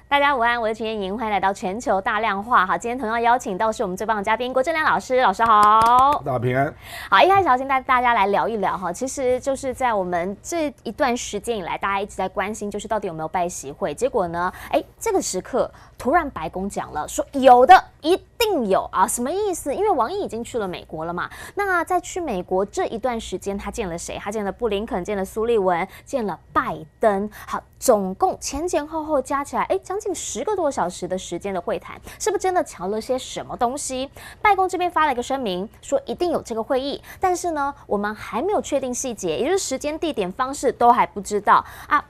大家午安，我是秦燕莹，欢迎来到全球大量化。好，今天同样邀请到是我们最棒的嘉宾郭正亮老师，老师好，大家平安。好，一开始要先带大家来聊一聊哈，其实就是在我们这一段时间以来，大家一直在关心，就是到底有没有拜习会。结果呢，这个时刻突然白宫讲了，说有的，一定有啊，什么意思？因为王毅已经去了美国了嘛，那在去美国这一段时间，他见了谁？他见了布林肯，见了苏利文，见了拜登。好，总共前后加起来，将近10个多小时的时间的会谈，是不是真的瞧了些什么东西？白宫这边发了一个声明，说一定有这个会议，但是呢，我们还没有确定细节，也就是时间、地点、方式都还不知道啊。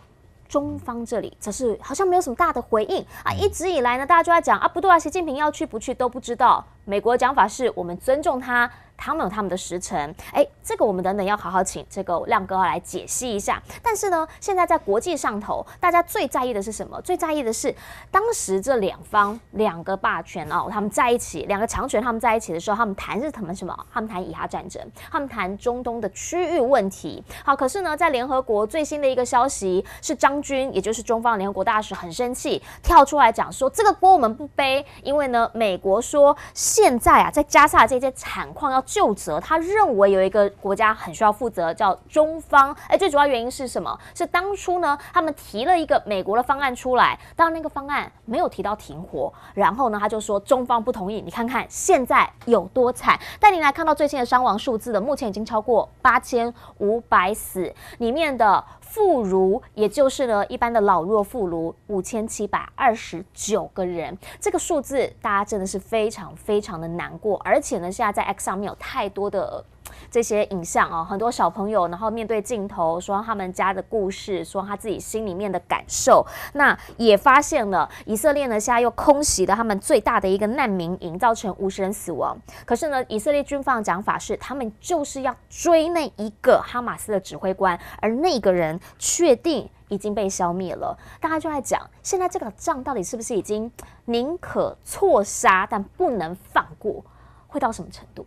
中方这里则是好像没有什么大的回应啊，一直以来呢，大家就在讲啊，不对啊，习近平要去不去都不知道。美国的讲法是我们尊重他。他们有他们的时程，这个我们等等要好好请这个亮哥来解析一下。但是呢，现在在国际上头，大家最在意的是什么？最在意的是当时这两个霸权哦，他们在一起，两个强权他们在一起的时候，他们谈是什么？他们谈以哈战争，他们谈中东的区域问题。好，可是呢，在联合国最新的一个消息是，张军也就是中方联合国大使很生气，跳出来讲说这个锅我们不背，因为呢，美国说现在啊，在加沙这些惨况要就责，他认为有一个国家很需要负责，叫中方。最主要原因是什么？是当初呢，他们提了一个美国的方案出来，当然那个方案没有提到停火，然后呢，他就说中方不同意。你看看现在有多惨，带您来看到最新的伤亡数字的，目前已经超过8500死，里面的妇孺，也就是呢一般的老弱妇孺5729个人，这个数字大家真的是非常非常的难过，而且呢，现在在 X 上面有太多的这些影像哦，很多小朋友然后面对镜头说他们家的故事，说他自己心里面的感受。那也发现了以色列呢现在又空袭了他们最大的一个难民营，造成50人死亡。可是呢，以色列军方的讲法是，他们就是要追那一个哈马斯的指挥官，而那个人确定已经被消灭了。大家就在讲，现在这个仗到底是不是已经宁可错杀，但不能放过，会到什么程度？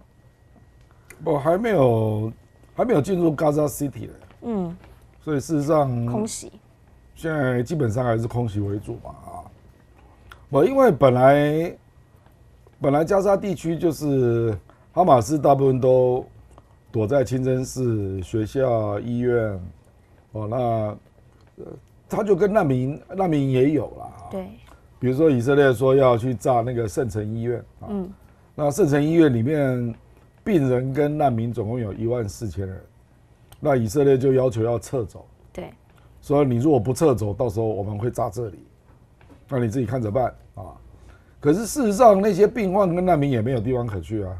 我还没有进入 Gaza City 的，所以事实上空袭，现在基本上还是空袭为主嘛因为本来加沙地区就是哈马斯大部分都躲在清真寺、学校、医院，那他就跟难民也有啦，对，比如说以色列说要去炸那个圣城医院那圣城医院里面病人跟难民总共有14000人，那以色列就要求要撤走，对，所以你如果不撤走，到时候我们会炸这里，那你自己看着办啊。可是事实上，那些病患跟难民也没有地方可去啊。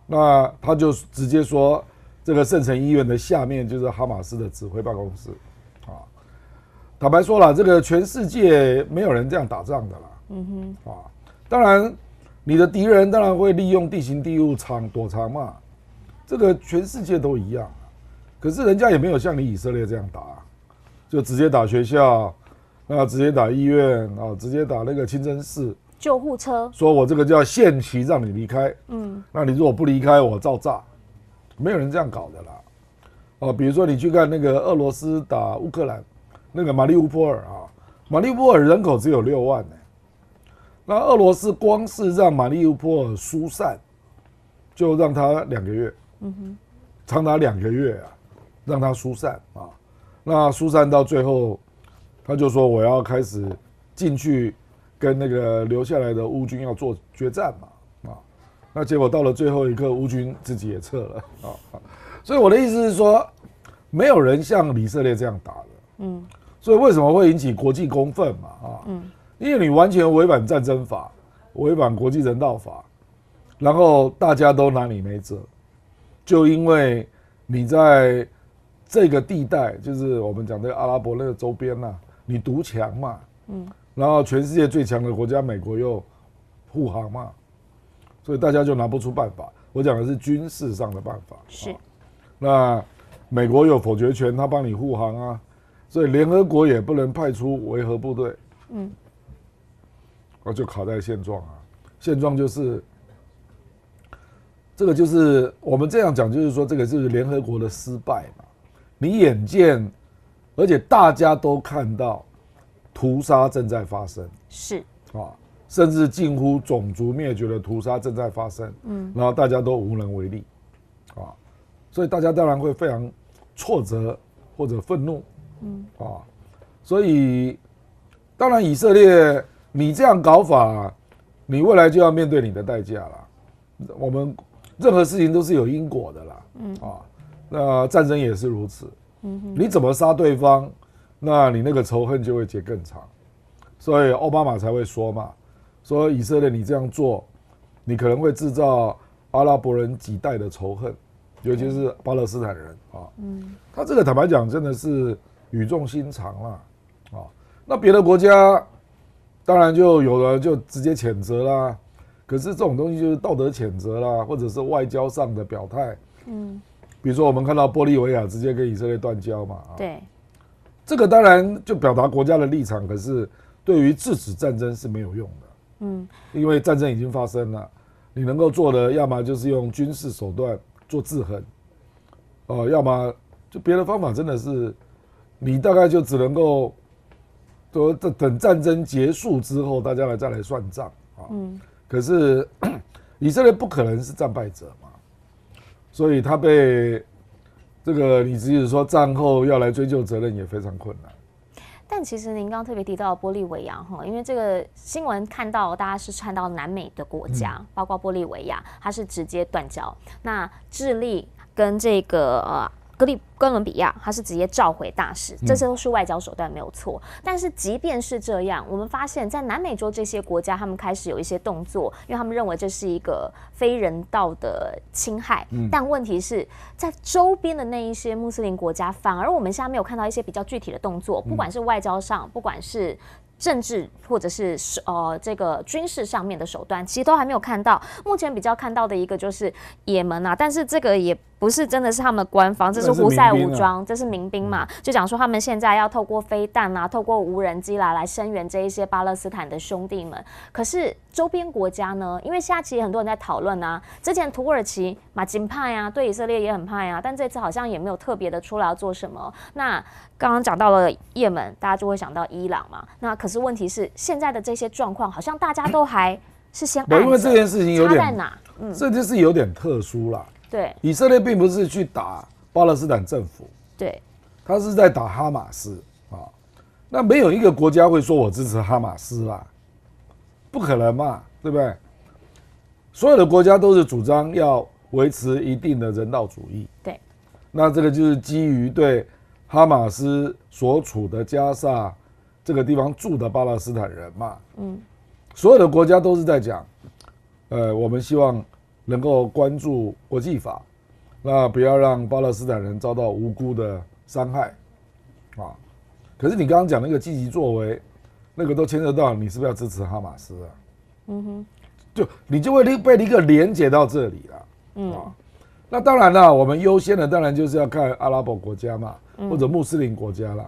那他就直接说，这个圣城医院的下面就是哈马斯的指挥办公室啊。坦白说了，这个全世界没有人这样打仗的啦。当然。你的敌人当然会利用地形地物躲藏嘛，这个全世界都一样可是人家也没有像你以色列这样打，就直接打学校，直接打医院直接打那个清真寺、救护车，说我这个叫限期让你离开，那你如果不离开，我照炸，没有人这样搞的啦。比如说你去看那个俄罗斯打乌克兰，那个马利乌波尔马利乌波尔人口只有6万那俄罗斯光是让马利乌波尔疏散，就让他2个月，长达2个月让他疏散那疏散到最后，他就说我要开始进去跟那个留下来的乌军要做决战嘛那结果到了最后一刻，乌军自己也撤了所以我的意思是说，没有人像以色列这样打的，所以为什么会引起国际公愤嘛因为你完全违反战争法，违反国际人道法，然后大家都拿你没辙，就因为你在这个地带，就是我们讲这个阿拉伯那个周边你独强嘛，然后全世界最强的国家美国又护航嘛，所以大家就拿不出办法。我讲的是军事上的办法，是。那美国有否决权，他帮你护航所以联合国也不能派出维和部队，就卡在现状现状就是这个，就是我们这样讲，就是说这个是联合国的失败嘛。你眼见，而且大家都看到，屠杀正在发生，是啊，甚至近乎种族灭绝的屠杀正在发生，然后大家都无能为力，啊，所以大家当然会非常挫折或者愤怒，所以当然以色列你这样搞法，你未来就要面对你的代价了。我们任何事情都是有因果的啦，那战争也是如此，你怎么杀对方，那你那个仇恨就会结更长，所以奥巴马才会说嘛，说以色列你这样做，你可能会制造阿拉伯人几代的仇恨，尤其是巴勒斯坦人啊，他这个坦白讲真的是语重心长啦，那别的国家当然就有人就直接谴责啦，可是这种东西就是道德谴责啦，或者是外交上的表态，比如说我们看到玻利维亚直接跟以色列断交嘛，对，这个当然就表达国家的立场，可是对于制止战争是没有用的，因为战争已经发生了，你能够做的要么就是用军事手段做制衡，要么就别的方法真的是，你大概就只能够，等战争结束之后，大家再来算账啊。可是以色列不可能是战败者嘛，所以他被这个你即使说战后要来追究责任也非常困难。但其实您刚刚特别提到玻利维亚哈，因为这个新闻看到大家是看到南美的国家，包括玻利维亚，它是直接断交。那智利跟这个哥伦比亚，它是直接召回大使，这些都是外交手段没有错。但是即便是这样，我们发现，在南美洲这些国家，他们开始有一些动作，因为他们认为这是一个非人道的侵害。但问题是在周边的那一些穆斯林国家，反而我们现在没有看到一些比较具体的动作，不管是外交上，不管是政治或者是这个军事上面的手段，其实都还没有看到。目前比较看到的一个就是也门啊，但是这个也不是真的是他们官方，这是胡塞武装，这是民兵嘛，就讲说他们现在要透过飞弹啊，透过无人机来声援这一些巴勒斯坦的兄弟们。可是周边国家呢？因为现在其实很多人在讨论啊，之前土耳其马金派啊，对以色列也很派啊，但这次好像也没有特别的出来要做什么。那刚刚讲到了也门，大家就会想到伊朗嘛。那可是问题是，现在的这些状况，好像大家都还是先按着，因为这件事情有点差在哪？这件事有点特殊啦。对，以色列并不是去打巴勒斯坦政府，对，他是在打哈马斯啊。那没有一个国家会说我支持哈马斯啦，不可能嘛，对不对？所有的国家都是主张要维持一定的人道主义。对，那这个就是基于对哈马斯所处的加沙这个地方住的巴勒斯坦人嘛，所有的国家都是在讲，我们希望能够关注国际法，那不要让巴勒斯坦人遭到无辜的伤害，啊。可是你刚刚讲那个积极作为，那个都牵涉到你是不是要支持哈马斯啊？就你就会被一个连结到这里了，啊。那当然了，我们优先的当然就是要看阿拉伯国家嘛，或者穆斯林国家啦，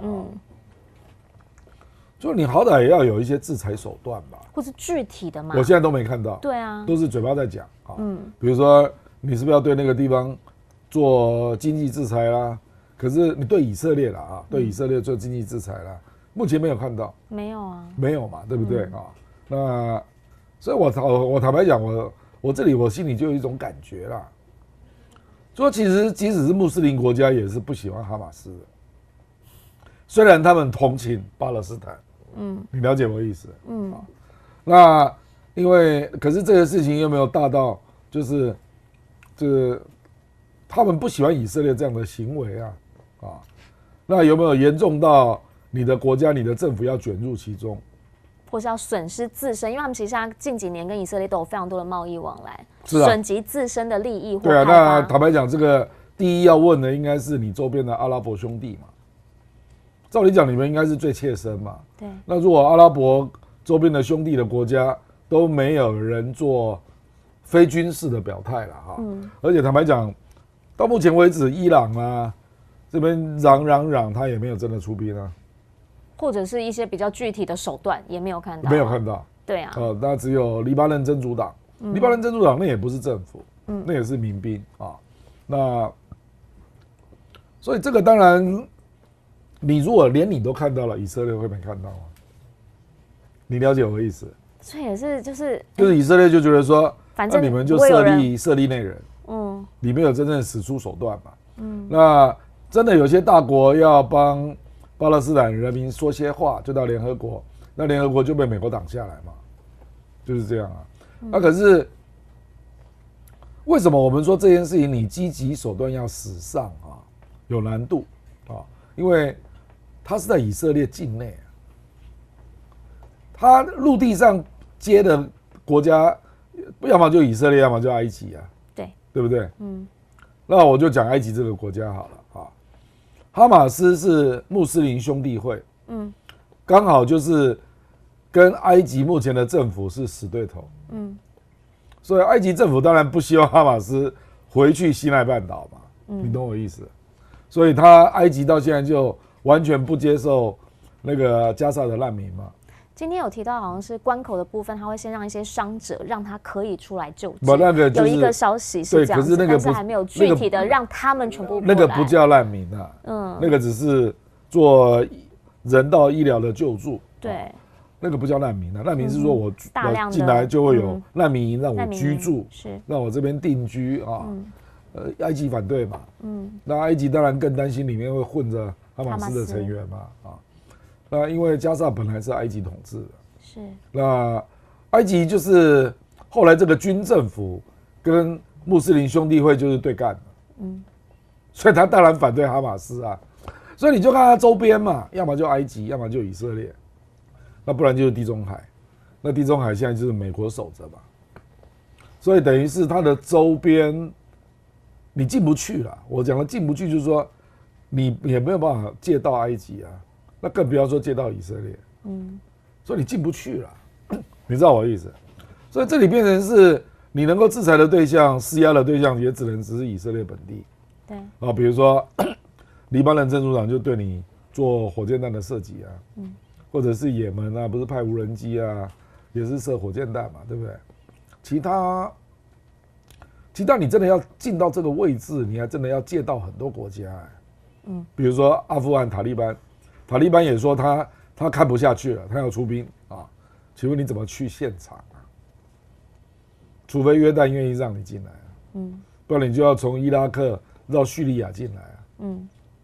就你好歹也要有一些制裁手段吧，或是具体的嘛。我现在都没看到，对啊，都是嘴巴在讲啊。比如说你是不是要对那个地方做经济制裁啦？可是你对以色列啦啊，对以色列做经济制裁啦，目前没有看到，没有啊，没有嘛，对不对啊？那所以我坦白讲，我这里我心里就有一种感觉啦，说其实即使是穆斯林国家也是不喜欢哈马斯的，虽然他们同情巴勒斯坦，你了解我意思，那因为可是这个事情又没有大到就是这个他们不喜欢以色列这样的行为啊，那有没有严重到你的国家、你的政府要卷入其中？或是要损失自身，因为他们其实现在近几年跟以色列都有非常多的贸易往来，损及自身的利益或对啊，开发。那坦白讲，这个第一要问的应该是你周边的阿拉伯兄弟嘛。照理讲，你们应该是最切身嘛。对。那如果阿拉伯周边的兄弟的国家都没有人做非军事的表态了哈，而且坦白讲，到目前为止，伊朗啊这边嚷，他也没有真的出兵啊。或者是一些比较具体的手段也没有看到，没有看到，对啊，那只有黎巴嫩真主党，黎巴嫩真主党那也不是政府，那也是民兵啊，那所以这个当然，你如果连你都看到了，以色列会没看到吗？你了解我的意思？所以也是就是以色列就觉得说，反正那你们就设立内人，你没有真正使出手段嘛，那真的有些大国要帮巴勒斯坦人民说些话，就到联合国，那联合国就被美国挡下来嘛，就是这样啊。那可是为什么我们说这件事情你积极手段要使上啊，有难度啊？因为它是在以色列境内，它陆地上接的国家，要么就以色列，要么就埃及啊，对不对？那我就讲埃及这个国家好了啊。哈马斯是穆斯林兄弟会，刚好就是跟埃及目前的政府是死对头，所以埃及政府当然不希望哈马斯回去西奈半岛嘛，你懂我意思？所以埃及到现在就完全不接受那个加沙的难民嘛。今天有提到好像是关口的部分，他会先让一些伤者让他可以出来救济。有一个消息是这样子，但是还没有具体的让他们全部过来。那个不叫难民啊，那个只是做人道医疗的救助。对，那个不叫难民啊，难民是说我进来就会有难民营让我居住，让我这边定居啊。埃及反对嘛，那埃及当然更担心里面会混着哈马斯的成员嘛，那因为加沙本来是埃及统治的，是那埃及就是后来这个军政府跟穆斯林兄弟会就是对干，所以他当然反对哈马斯啊，所以你就看他周边嘛，要么就埃及，要么就以色列，那不然就是地中海，那地中海现在就是美国守着嘛，所以等于是它的周边你进不去了。我讲的进不去就是说你也没有办法借到埃及啊。那更不要说借到以色列，所以你进不去了，你知道我的意思？所以这里变成是你能够制裁的对象、施压的对象，也只是以色列本地。对啊，比如说黎巴嫩真主党就对你做火箭弹的射击啊，或者是也门啊，不是派无人机啊，也是射火箭弹嘛，对不对？其他你真的要进到这个位置，你还真的要借到很多国家，比如说阿富汗塔利班。塔利班也说他看不下去了，他要出兵啊！请问你怎么去现场啊？除非约旦愿意让你进来，不然你就要从伊拉克绕叙利亚进来啊，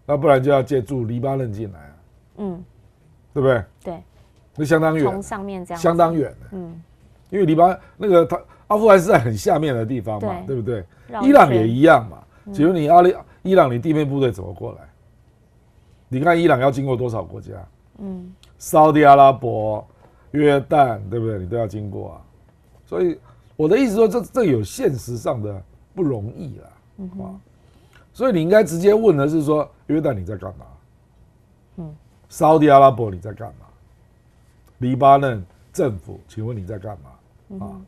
那不然就要借助黎巴嫩进来啊，对不对？对，那相当远，从上面这样，相当远，因为那个阿富汗是在很下面的地方嘛，对不对？伊朗也一样嘛，请问你伊朗你地面部队怎么过来？你看伊朗要经过多少国家？沙特阿拉伯、约旦，对不对？你都要经过啊。所以我的意思说，这有现实上的不容易啦，所以你应该直接问的是说，约旦你在干嘛？沙特阿拉伯你在干嘛？黎巴嫩政府，请问你在干嘛？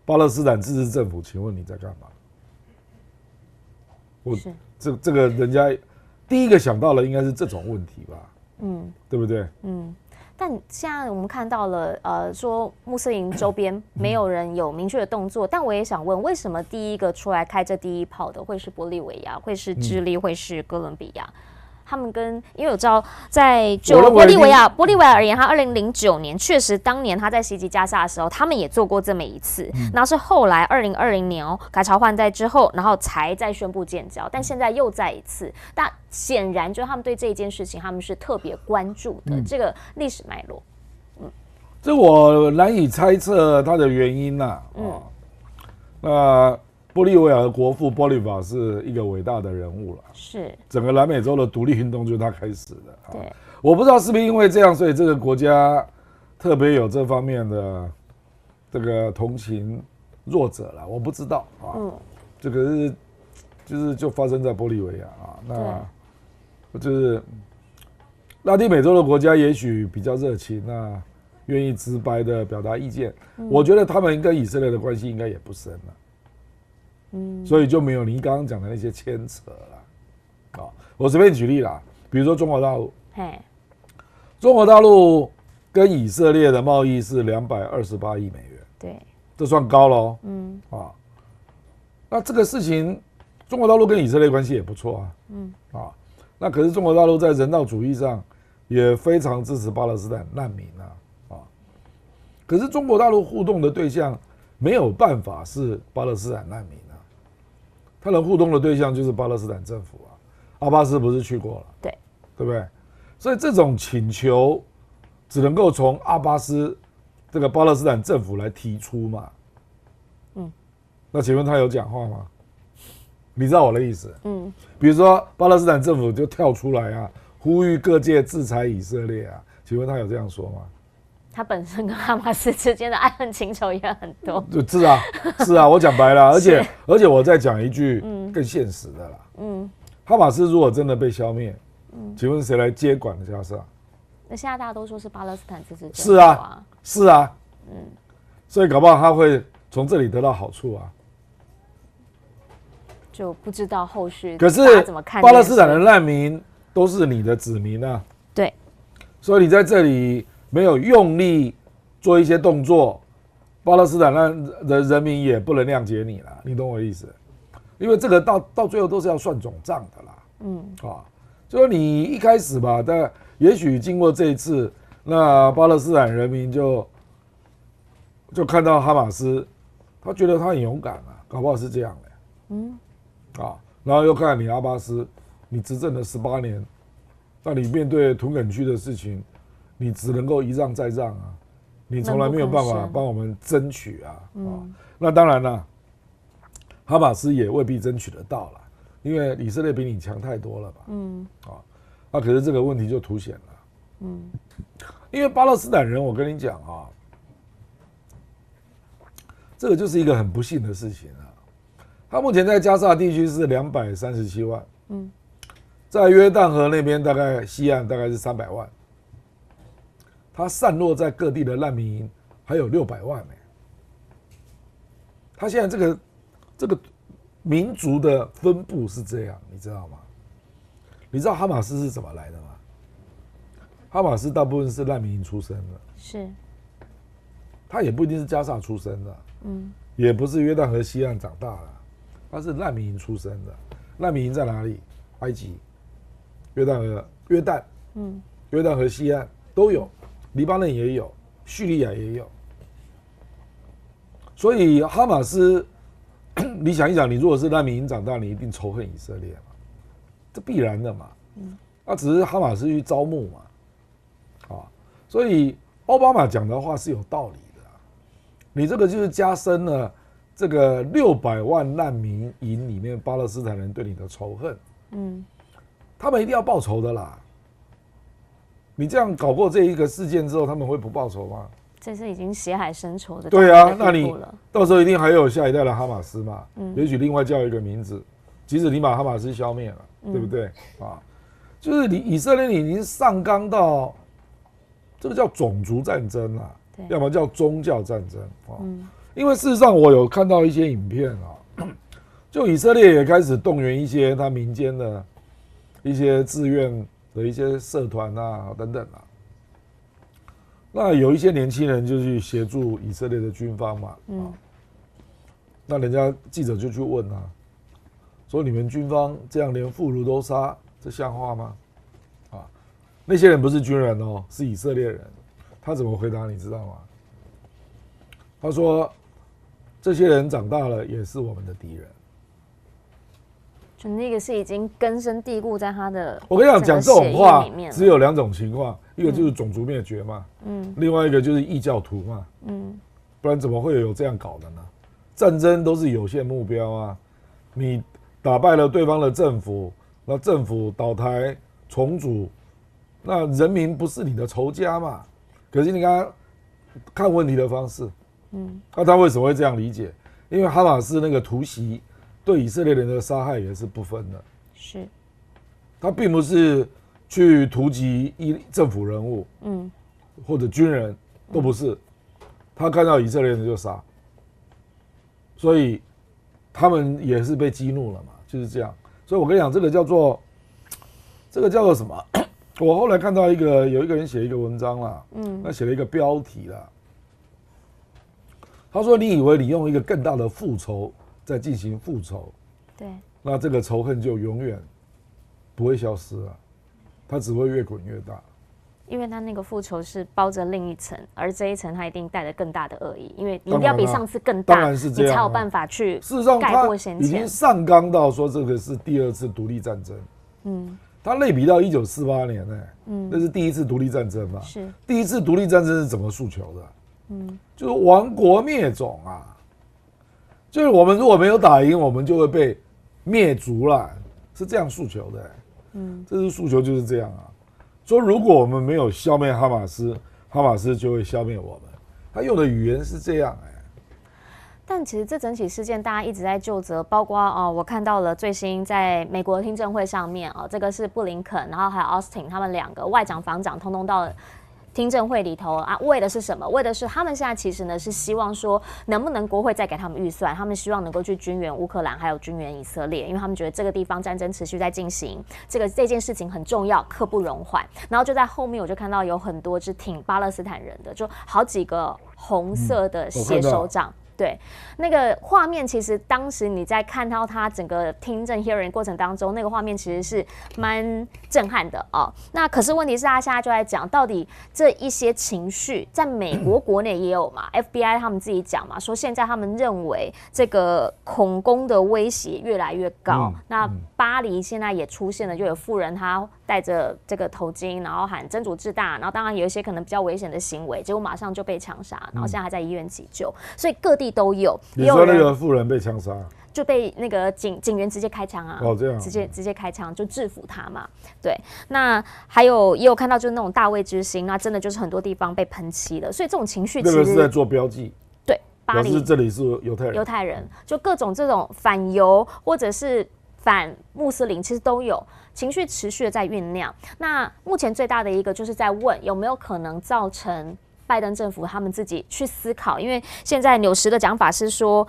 巴勒斯坦自治政府，请问你在干嘛？这个人家。第一个想到的应该是这种问题吧，对不对？但现在我们看到了，说穆斯林周边没有人有明确的动作，但我也想问，为什么第一个出来开这第一炮的会是玻利维亚，会是智利，会是哥伦比亚？他们因为我知道，在就玻利维亚而言，他2009年确实当年他在袭击加沙的时候，他们也做过这么一次，然后是后来2020年改朝换代之后，然后才再宣布建交，但现在又再一次，但显然就他们对这一件事情他们是特别关注的，这个历史脉络，这我难以猜测它的原因呐，那玻利维亚的国父玻利瓦是一个伟大的人物了，是整个南美洲的独立运动就是他开始的。对，我不知道是不是因为这样，所以这个国家特别有这方面的这个同情弱者了，我不知道啊。这个就发生在玻利维亚啊，那就是拉丁美洲的国家也许比较热情，那愿意直白的表达意见。我觉得他们跟以色列的关系应该也不深了。所以就没有你刚刚讲的那些牵扯了，我随便举例啦，比如说中国大陆，中国大陆跟以色列的贸易是228亿美元，对，这算高咯，那这个事情，中国大陆跟以色列关系也不错啊，那可是中国大陆在人道主义上也非常支持巴勒斯坦难民啊，可是中国大陆互动的对象没有办法是巴勒斯坦难民啊，他能互动的对象就是巴勒斯坦政府啊。阿巴斯不是去过了，对不对？所以这种请求只能够从阿巴斯这个巴勒斯坦政府来提出嘛。那请问他有讲话吗？你知道我的意思？比如说巴勒斯坦政府就跳出来啊，呼吁各界制裁以色列啊，请问他有这样说吗？他本身跟哈马斯之间的爱恨情仇也很多。是啊，是啊，我讲白了，而且我再讲一句更现实的啦。哈马斯如果真的被消灭，请问谁来接管加沙？那现在大家都说是巴勒斯坦自治政府是啊，是啊，所以搞不好他会从这里得到好处啊。就不知道后续可是大家怎么看巴勒斯坦的难民都是你的子民啊，对，所以你在这里没有用力做一些动作，巴勒斯坦的人民也不能谅解你了，你懂我意思？因为这个到最后都是要算总账的啦，就是你一开始吧，但也许经过这一次，那巴勒斯坦人民就看到哈马斯，他觉得他很勇敢啊，搞不好是这样的，然后又看你阿巴斯，你执政了18年，那你面对屯垦区的事情，你只能够一让再让啊，你从来没有办法帮我们争取啊，那当然了，哈马斯也未必争取得到了，因为以色列比你强太多了吧，可是这个问题就凸显了，因为巴勒斯坦人，我跟你讲啊，这个就是一个很不幸的事情啊。他目前在加沙地区是237万，在约旦河那边大概西岸大概是300万，他散落在各地的难民营还有600万呢。他现在这个民族的分布是这样，你知道吗？你知道哈马斯是怎么来的吗？哈马斯大部分是难民营出身的，是，他也不一定是加沙出生的，也不是约旦河西岸长大的，他是难民营出身的。难民营在哪里？埃及、约旦，约旦河西岸都有，黎巴嫩也有，叙利亚也有。所以哈马斯，你想一想，你如果是难民营长大，你一定仇恨以色列嘛，这必然的嘛。只是哈马斯去招募嘛。所以奥巴马讲的话是有道理的，你这个就是加深了这个600万难民营里面巴勒斯坦人对你的仇恨，他们一定要报仇的啦。你这样搞过这一个事件之后，他们会不报仇吗？这是已经血海深仇的。对啊，那你到时候一定还有下一代的哈马斯嘛，也许另外叫一个名字，即使你把哈马斯消灭了，对不对啊？就是你以色列已经上纲到。这个叫种族战争啊，要么叫宗教战争啊。因为事实上，我有看到一些影片啊，就以色列也开始动员一些他民间的一些志愿的一些社团啊等等啊。那有一些年轻人就去协助以色列的军方嘛，那人家记者就去问啊，说你们军方这样连妇孺都杀，这像话吗？那些人不是军人哦，是以色列人。他怎么回答你知道吗？他说：“这些人长大了也是我们的敌人。”就那个是已经根深蒂固在他的。我跟你讲这种话只有2种情况，一个就是种族灭绝嘛，另外一个就是异教徒嘛，不然怎么会有这样搞的呢？战争都是有限目标啊，你打败了对方的政府，那政府倒台重组。那人民不是你的仇家嘛？可是你看问题的方式，那他为什么会这样理解？因为哈马斯那个突袭对以色列人的杀害也是不分的，是，他并不是去突击政府人物，或者军人，都不是，他看到以色列人就杀，所以他们也是被激怒了嘛，就是这样。所以我跟你讲，这个叫做什么？我后来看到有一个人写一个文章啦，那写了一个标题啦。他说：“你以为你用一个更大的复仇在进行复仇，对，那这个仇恨就永远不会消失了，它只会越滚越大。”因为他那个复仇是包着另一层，而这一层他一定带着更大的恶意，因为你一定要比上次更大，当然是这样，你才有办法去事实上盖过先前。已经上纲到说这个是第2次独立战争，他类比到1948年那是第1次独立战争嘛，是第1次独立战争是怎么诉求的？就是亡国灭种啊，就是我们如果没有打赢，我们就会被灭族啦，是这样诉求的，这是诉求就是这样啊。说如果我们没有消灭哈马斯，哈马斯就会消灭我们。他用的语言是这样但其实这整起事件大家一直在究责，包括我看到了最新在美国的听证会上面这个是布林肯，然后还有 Austin 他们2个外长、防长通通到听证会里头啊，为的是什么？为的是他们现在其实呢是希望说，能不能国会再给他们预算？他们希望能够去军援乌克兰，还有军援以色列，因为他们觉得这个地方战争持续在进行，这件事情很重要，刻不容缓。然后就在后面，我就看到有很多是挺巴勒斯坦人的，就好几个红色的写手掌。对，那个画面其实当时你在看到他整个听证 hearing 过程当中，那个画面其实是蛮震撼的那可是问题是，他现在就在讲，到底这一些情绪在美国国内也有嘛？FBI 他们自己讲嘛，说现在他们认为这个恐攻的威胁越来越高。那巴黎现在也出现了，就有富人他戴着这个头巾，然后喊真主至大，然后当然有一些可能比较危险的行为，结果马上就被枪杀，然后现在还在医院急救，所以各地都有。你说那个富人被枪杀，就被那个警员直接开枪啊！这样直接开枪就制服他嘛。对，那也有看到就是那种大卫之星，那真的就是很多地方被喷漆了，所以这种情绪其实那个是在做标记。对，巴黎这里是犹太人，就各种这种反犹或者是反穆斯林，其实都有情绪持续的在酝酿。那目前最大的一个就是在问有没有可能造成拜登政府他们自己去思考，因为现在纽时的讲法是说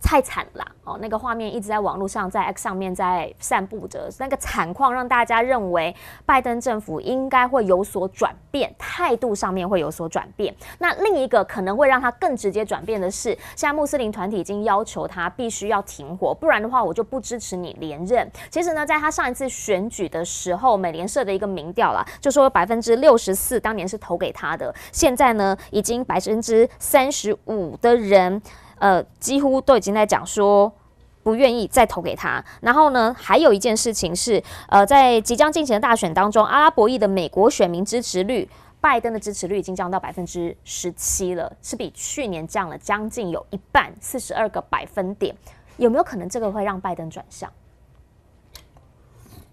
太惨了那个画面一直在网络上在 X 上面在散布着，那个惨况让大家认为拜登政府应该会有所转变，态度上面会有所转变。那另一个可能会让他更直接转变的是，现在穆斯林团体已经要求他必须要停火，不然的话我就不支持你连任。其实呢，在他上一次选举的时候，美联社的一个民调啦，就说64%当年是投给他的，现在呢已经35%的人几乎都已经在讲说不愿意再投给他。然后呢，还有一件事情是，在即将进行的大选当中，阿拉伯裔的美国选民支持率，拜登的支持率已经降到17%了，是比去年降了将近有一半，42个百分点。有没有可能这个会让拜登转向？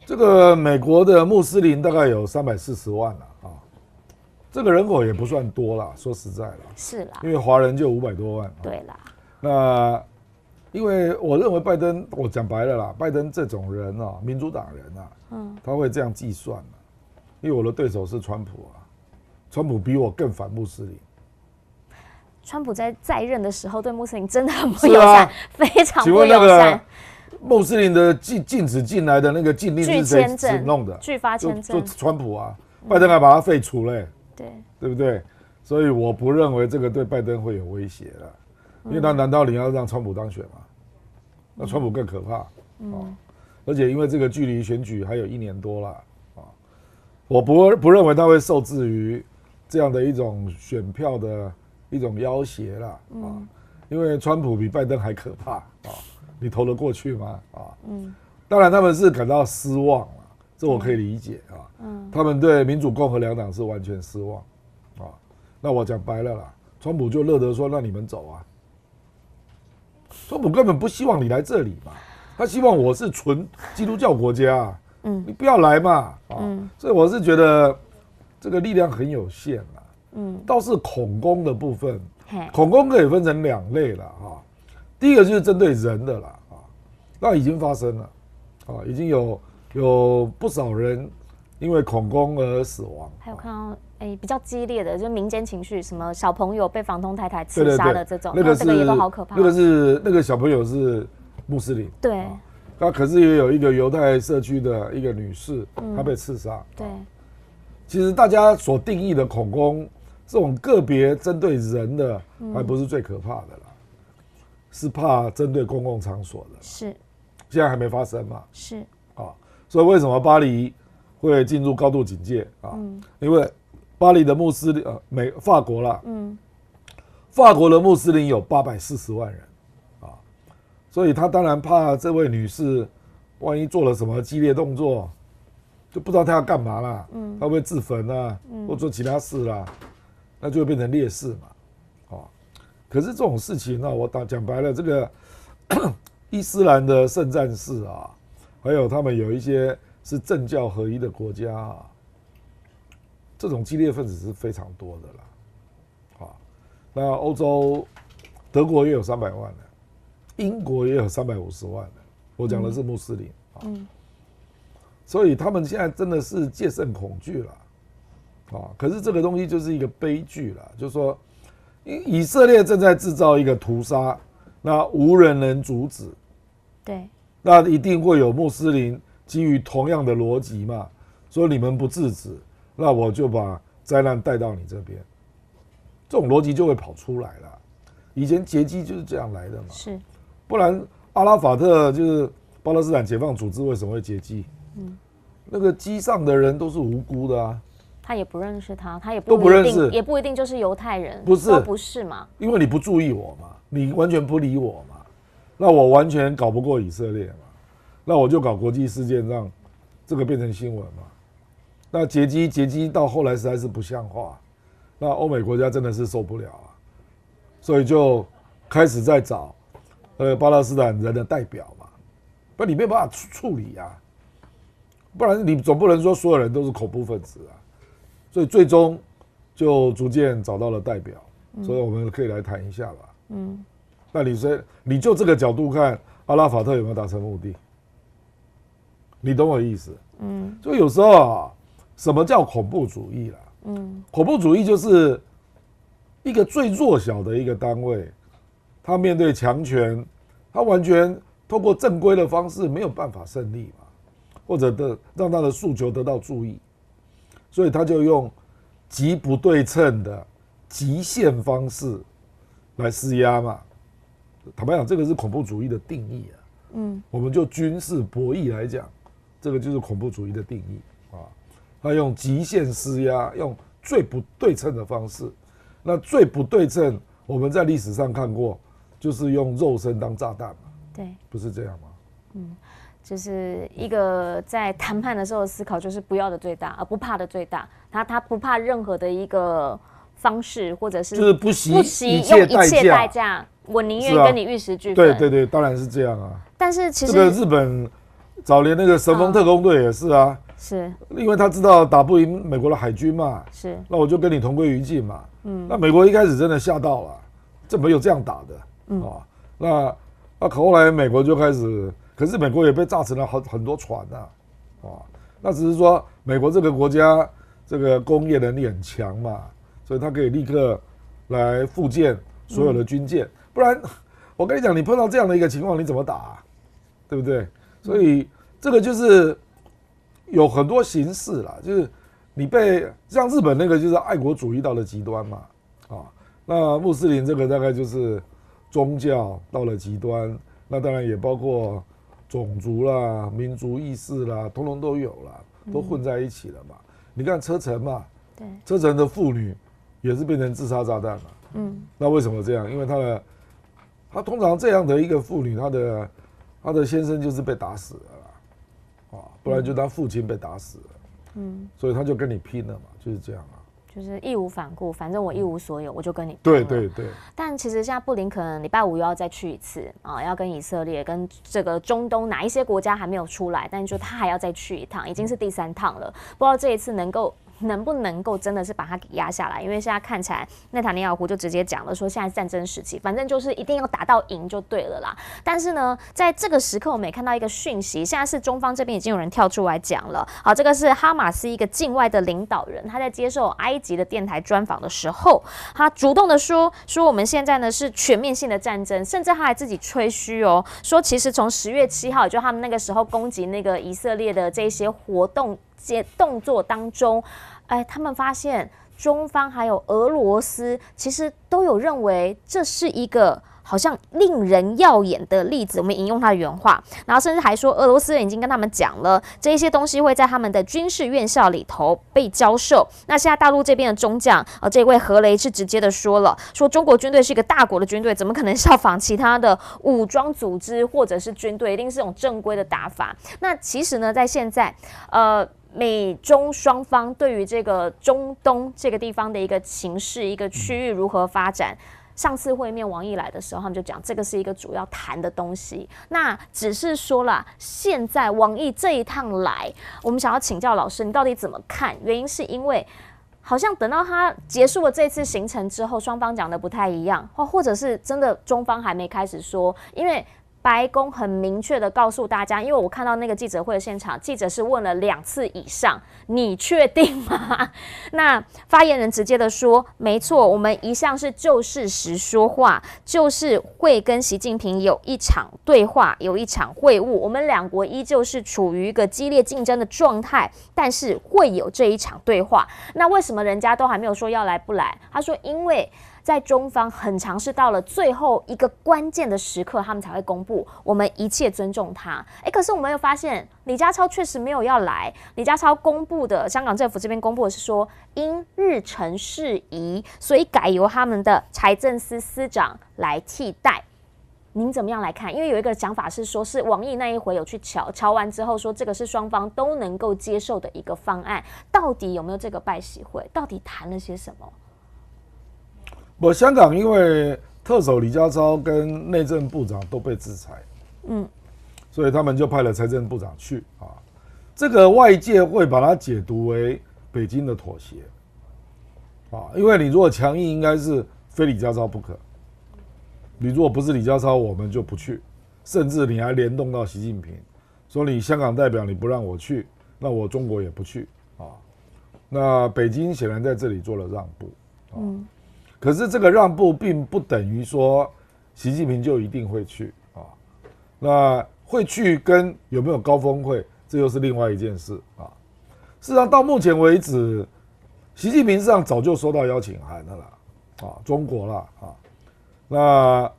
这个美国的穆斯林大概有340万了这个人口也不算多啦，说实在啦，是啦，因为华人就500多万。对啦。那因为我认为拜登，我讲白了啦，拜登这种人民主党人他会这样计算因为我的对手是川普川普比我更反穆斯林。川普在任的时候对穆斯林真的很不友善，非常不友善。穆斯林的禁止进来的那个禁令是谁弄的？拒发签证，就川普拜登还把他废除了对不对？所以我不认为这个对拜登会有威胁了，因为难道你要让川普当选吗？那川普更可怕而且因为这个距离选举还有1年多了我不认为他会受制于这样的一种选票的一种要挟啦因为川普比拜登还可怕你投得过去吗当然他们是感到失望了，这我可以理解他们对民主共和两党是完全失望那我讲白了啦，川普就乐得说那你们走川普根本不希望你来这里嘛，他希望我是纯基督教国家你不要来嘛所以我是觉得这个力量很有限倒是恐攻的部分，恐攻可以分成2类了第一个就是针对人的啦那已经发生了已经有不少人因为恐攻而死亡。还有看到比较激烈的，就是民间情绪，什么小朋友被房东太太刺杀的这种，那个这个也都好可怕。那个小朋友是穆斯林，对。那可是也有一个犹太社区的一个女士，她被刺杀。对。其实大家所定义的恐攻，这种个别针对人的，还不是最可怕的啦，是怕针对公共场所的。是。现在还没发生嘛？是。所以为什么巴黎会进入高度警戒因为巴黎的穆斯林法国啦，法国的穆斯林有840万人啊，所以他当然怕这位女士万一做了什么激烈动作，就不知道她要干嘛啦，她会不会自焚啊，或做其他事啦，那就会变成烈士嘛，啊，可是这种事情呢，我讲白了，这个伊斯兰的圣战士啊，还有他们有一些是政教合一的国家啊，这种激烈分子是非常多的啦，啊，那欧洲德国也有300万的，英国也有350万的，我讲的是穆斯林啊，所以他们现在真的是戒慎恐惧了，啊，可是这个东西就是一个悲剧了，就是说以色列正在制造一个屠杀，那无人能阻止，对，那一定会有穆斯林基于同样的逻辑嘛，说你们不制止，那我就把灾难带到你这边，这种逻辑就会跑出来了。以前劫机就是这样来的嘛，是，不然阿拉法特就是巴勒斯坦解放组织为什么会劫机？那个机上的人都是无辜的啊，他也不认识他，他也都不认识，也不一定就是犹太人，不是，都不是嘛？因为你不注意我嘛，你完全不理我嘛，那我完全搞不过以色列嘛，那我就搞国际事件，让这个变成新闻嘛。那劫机到后来实在是不像话，那欧美国家真的是受不了啊，所以就开始在找巴勒斯坦人的代表嘛，不然你没有办法处理啊，不然你总不能说所有人都是恐怖分子啊，所以最终就逐渐找到了代表，所以我们可以来谈一下吧。那你就这个角度看，阿拉法特有没有达成目的？你懂我意思？就有时候啊，什么叫恐怖主义啦？恐怖主义就是一个最弱小的一个单位，他面对强权，他完全透过正规的方式没有办法胜利嘛，或者让他的诉求得到注意，所以他就用极不对称的极限方式来施压嘛。坦白讲，这个是恐怖主义的定义啊。我们就军事博弈来讲，这个就是恐怖主义的定义啊。他用极限施压，用最不对称的方式。那最不对称，我们在历史上看过，就是用肉身当炸弹嘛。对，不是这样吗？就是一个在谈判的时候的思考，就是不要的最大，而不怕的最大。他不怕任何的一个方式，或者是就是不惜用一切代价，我宁愿跟你玉石俱焚。对，当然是这样啊。但是其实这个日本早年那个神风特工队也是啊，是因为他知道打不赢美国的海军嘛，是，那我就跟你同归于尽嘛。那美国一开始真的吓到了，这没有这样打的啊。那后来美国就开始。可是美国也被炸成了很多船啊，那只是说美国这个国家这个工业能力很强嘛，所以它可以立刻来复建所有的军舰，不然我跟你讲，你碰到这样的一个情况，你怎么打，对不对？所以这个就是有很多形式啦，就是你被像日本那个就是爱国主义到了极端嘛，那穆斯林这个大概就是宗教到了极端，那当然也包括种族啦、民族意识啦，通通都有啦，都混在一起了嘛。你看车臣嘛，对，车臣的妇女也是变成自杀炸弹嘛。那为什么这样？因为她通常这样的一个妇女，她的先生就是被打死了啦，不然就她父亲被打死了。所以她就跟你拼了嘛，就是这样啊。就是义无反顾，反正我一无所有，我就跟你拼。对。但其实现在布林肯礼拜5又要再去一次啊，要跟以色列、跟这个中东哪一些国家还没有出来，但就他还要再去一趟，已经是第3趟了。不知道这一次能不能够真的是把它给压下来？因为现在看起来，内塔尼亚胡就直接讲了，说现在战争时期，反正就是一定要打到赢就对了啦。但是呢，在这个时刻，我们也看到一个讯息，现在是中方这边已经有人跳出来讲了。好，这个是哈马斯一个境外的领导人，他在接受埃及的电台专访的时候，他主动的说我们现在呢是全面性的战争，甚至他还自己吹嘘哦，说其实从10月7号，也就他们那个时候攻击那个以色列的这些动作当中，他们发现中方还有俄罗斯其实都有认为这是一个好像令人耀眼的例子。我们引用他的原话，然后甚至还说，俄罗斯人已经跟他们讲了，这一些东西会在他们的军事院校里头被教授。那现在大陆这边的中将，这位何雷是直接的说了，说中国军队是一个大国的军队，怎么可能效仿其他的武装组织或者是军队，一定是这种正规的打法。那其实呢，在现在，美中双方对于这个中东这个地方的一个情势、一个区域如何发展，上次会面王毅来的时候，他们就讲这个是一个主要谈的东西。那只是说啦，现在王毅这一趟来，我们想要请教老师，你到底怎么看？原因是因为好像等到他结束了这次行程之后，双方讲的不太一样，或者是真的中方还没开始说，因为白宫很明确的告诉大家，因为我看到那个记者会的现场，记者是问了2次以上，你确定吗？那发言人直接的说，没错，我们一向是就事实说话，就是会跟习近平有一场对话，有一场会晤，我们两国依旧是处于一个激烈竞争的状态，但是会有这一场对话。那为什么人家都还没有说要来不来？他说，因为在中方很常是到了最后一个关键的时刻，他们才会公布，我们一切尊重他。可是我们又发现李家超确实没有要来，李家超公布的，香港政府这边公布的是说，因日程事宜，所以改由他们的财政司司长来替代。您怎么样来看？因为有一个讲法是说，是王毅那一回有去瞧完之后说，这个是双方都能够接受的一个方案。到底有没有这个拜习会？到底谈了些什么？香港因为特首李家超跟内政部长都被制裁，所以他们就派了财政部长去啊。这个外界会把它解读为北京的妥协啊，因为你如果强硬，应该是非李家超不可。你如果不是李家超，我们就不去，甚至你还联动到习近平，说你香港代表你不让我去，那我中国也不去啊。那北京显然在这里做了让步啊。可是这个让步并不等于说习近平就一定会去啊，那会去跟有没有高峰会，这又是另外一件事啊。事实上到目前为止，习近平实际上早就收到邀请函了啦，啊，中国啦啊，那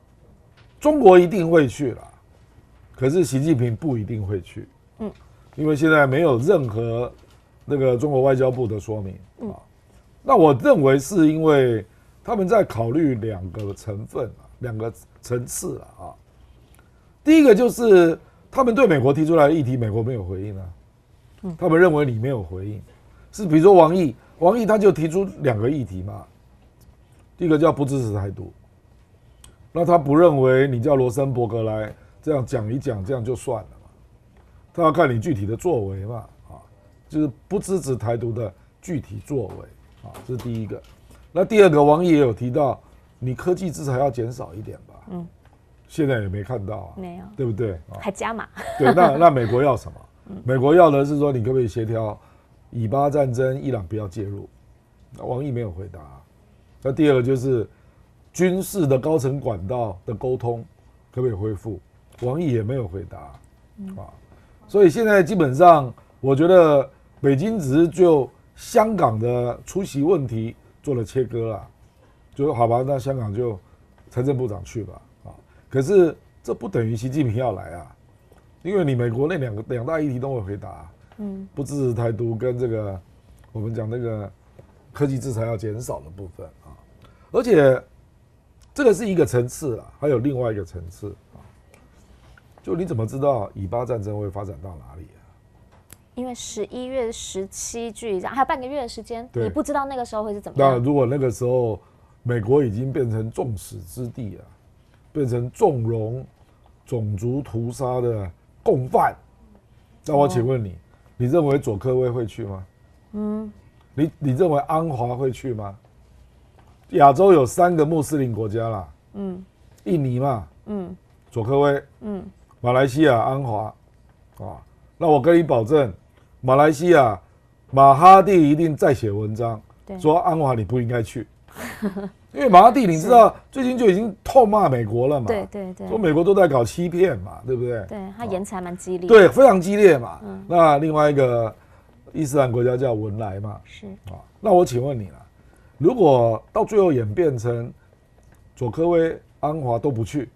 中国一定会去啦，可是习近平不一定会去，因为现在没有任何那个中国外交部的说明啊。那我认为是因为他们在考虑2个成分2个层次啊。第一个就是他们对美国提出来的议题，美国没有回应啊，他们认为你没有回应，是比如说王毅他就提出2个议题嘛，第一个叫不支持台独，那他不认为你叫罗森伯格来这样讲一讲，这样就算了嘛，他要看你具体的作为嘛，就是不支持台独的具体作为啊，这是第一个。那第二个，王毅也有提到，你科技制裁要减少一点吧？现在也没看到啊，没有，对不对？还加码？对，那美国要什么？美国要的是说，你可不可以协调以巴战争，伊朗不要介入？王毅没有回答。那第二个就是军事的高层管道的沟通可不可以恢复？王毅也没有回答啊。所以现在基本上，我觉得北京只是就香港的出席问题做了切割啦，就说好吧，那香港就财政部长去吧啊。可是这不等于习近平要来啊，因为你美国那两大议题都会回答，不支持台独跟这个我们讲那个科技制裁要减少的部分啊，而且这个是一个层次啦，还有另外一个层次啊，就你怎么知道以巴战争会发展到哪里啊？因为11月17距离还有半个月的时间，你不知道那个时候会是怎么样。那如果那个时候美国已经变成众矢之的啊，变成纵容种族屠杀的共犯，那我请问你，你认为佐科威会去吗？你认为安华会去吗？亚洲有3个穆斯林国家啦，印尼嘛，佐科威，马来西亚安华，啊，那我跟你保证。马来西亚马哈蒂一定再写文章，说安华你不应该去，因为马哈蒂你知道最近就已经痛骂美国了嘛，对，说美国都在搞欺骗嘛，对不对？对，他言辞还蛮激烈，对，非常激烈嘛。那另外一个伊斯兰国家叫文莱嘛，是那我请问你了，如果到最后演变成佐科威安华都不去。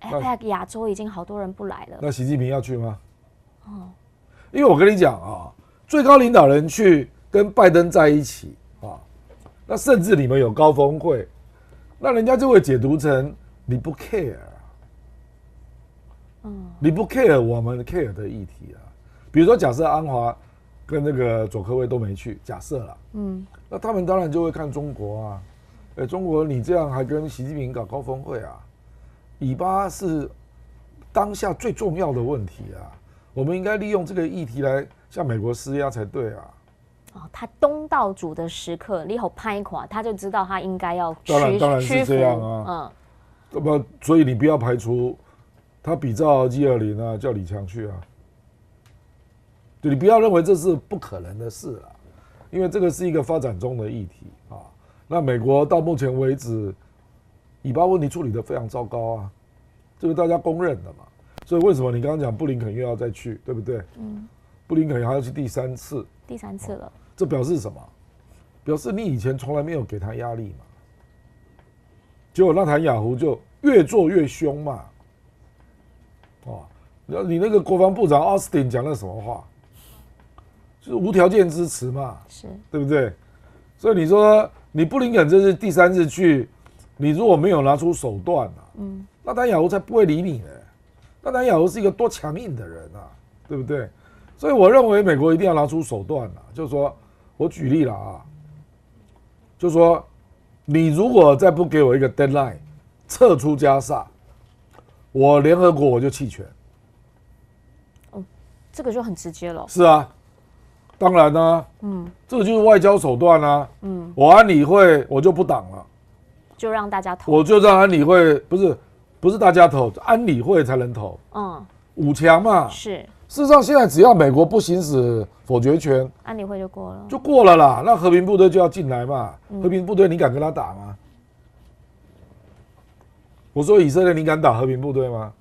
APEC 亚洲已经好多人不来了。那习近平要去吗？因为我跟你讲啊，最高领导人去跟拜登在一起啊，那甚至你们有高峰会，那人家就会解读成你不 care，你不 care 我们 care 的议题啊。比如说，假设安华跟那个佐科威都没去，假设啦，那他们当然就会看中国啊，中国你这样还跟习近平搞高峰会啊，以巴是当下最重要的问题啊。我们应该利用这个议题来向美国施压才对啊！他东道主的时刻，你好拍垮，他就知道他应该要当然是这样啊。所以你不要排除他比照 G20啊，叫李强去啊。就你不要认为这是不可能的事啊，因为这个是一个发展中的议题啊。那美国到目前为止，以巴问题处理得非常糟糕啊，这个大家公认的嘛。所以为什么你刚刚讲布林肯又要再去，对不对？布林肯还要去第三次了，这表示什么？表示你以前从来没有给他压力嘛。结果纳坦雅胡就越做越凶嘛。你那个国防部长奥斯汀讲了什么话？就是无条件支持嘛，是对不对？所以你说你布林肯这是第三次去，你如果没有拿出手段纳坦雅胡才不会理你呢。纳坦雅胡是一个多强硬的人啊，对不对？所以我认为美国一定要拿出手段啊，就是说我举例了啊，就是说你如果再不给我一个 deadline， 撤出加沙，我联合国我就弃权。这个就很直接了。是啊，当然啊，这个就是外交手段啊。我安理会我就不挡了，就让大家投，我就让安理会不是大家投，安理会才能投。5强嘛。是。事实上，现在只要美国不行使否决权，安理会就过了啦。那和平部队就要进来嘛。和平部队你敢跟他打吗？我说以色列你敢打和平部队吗？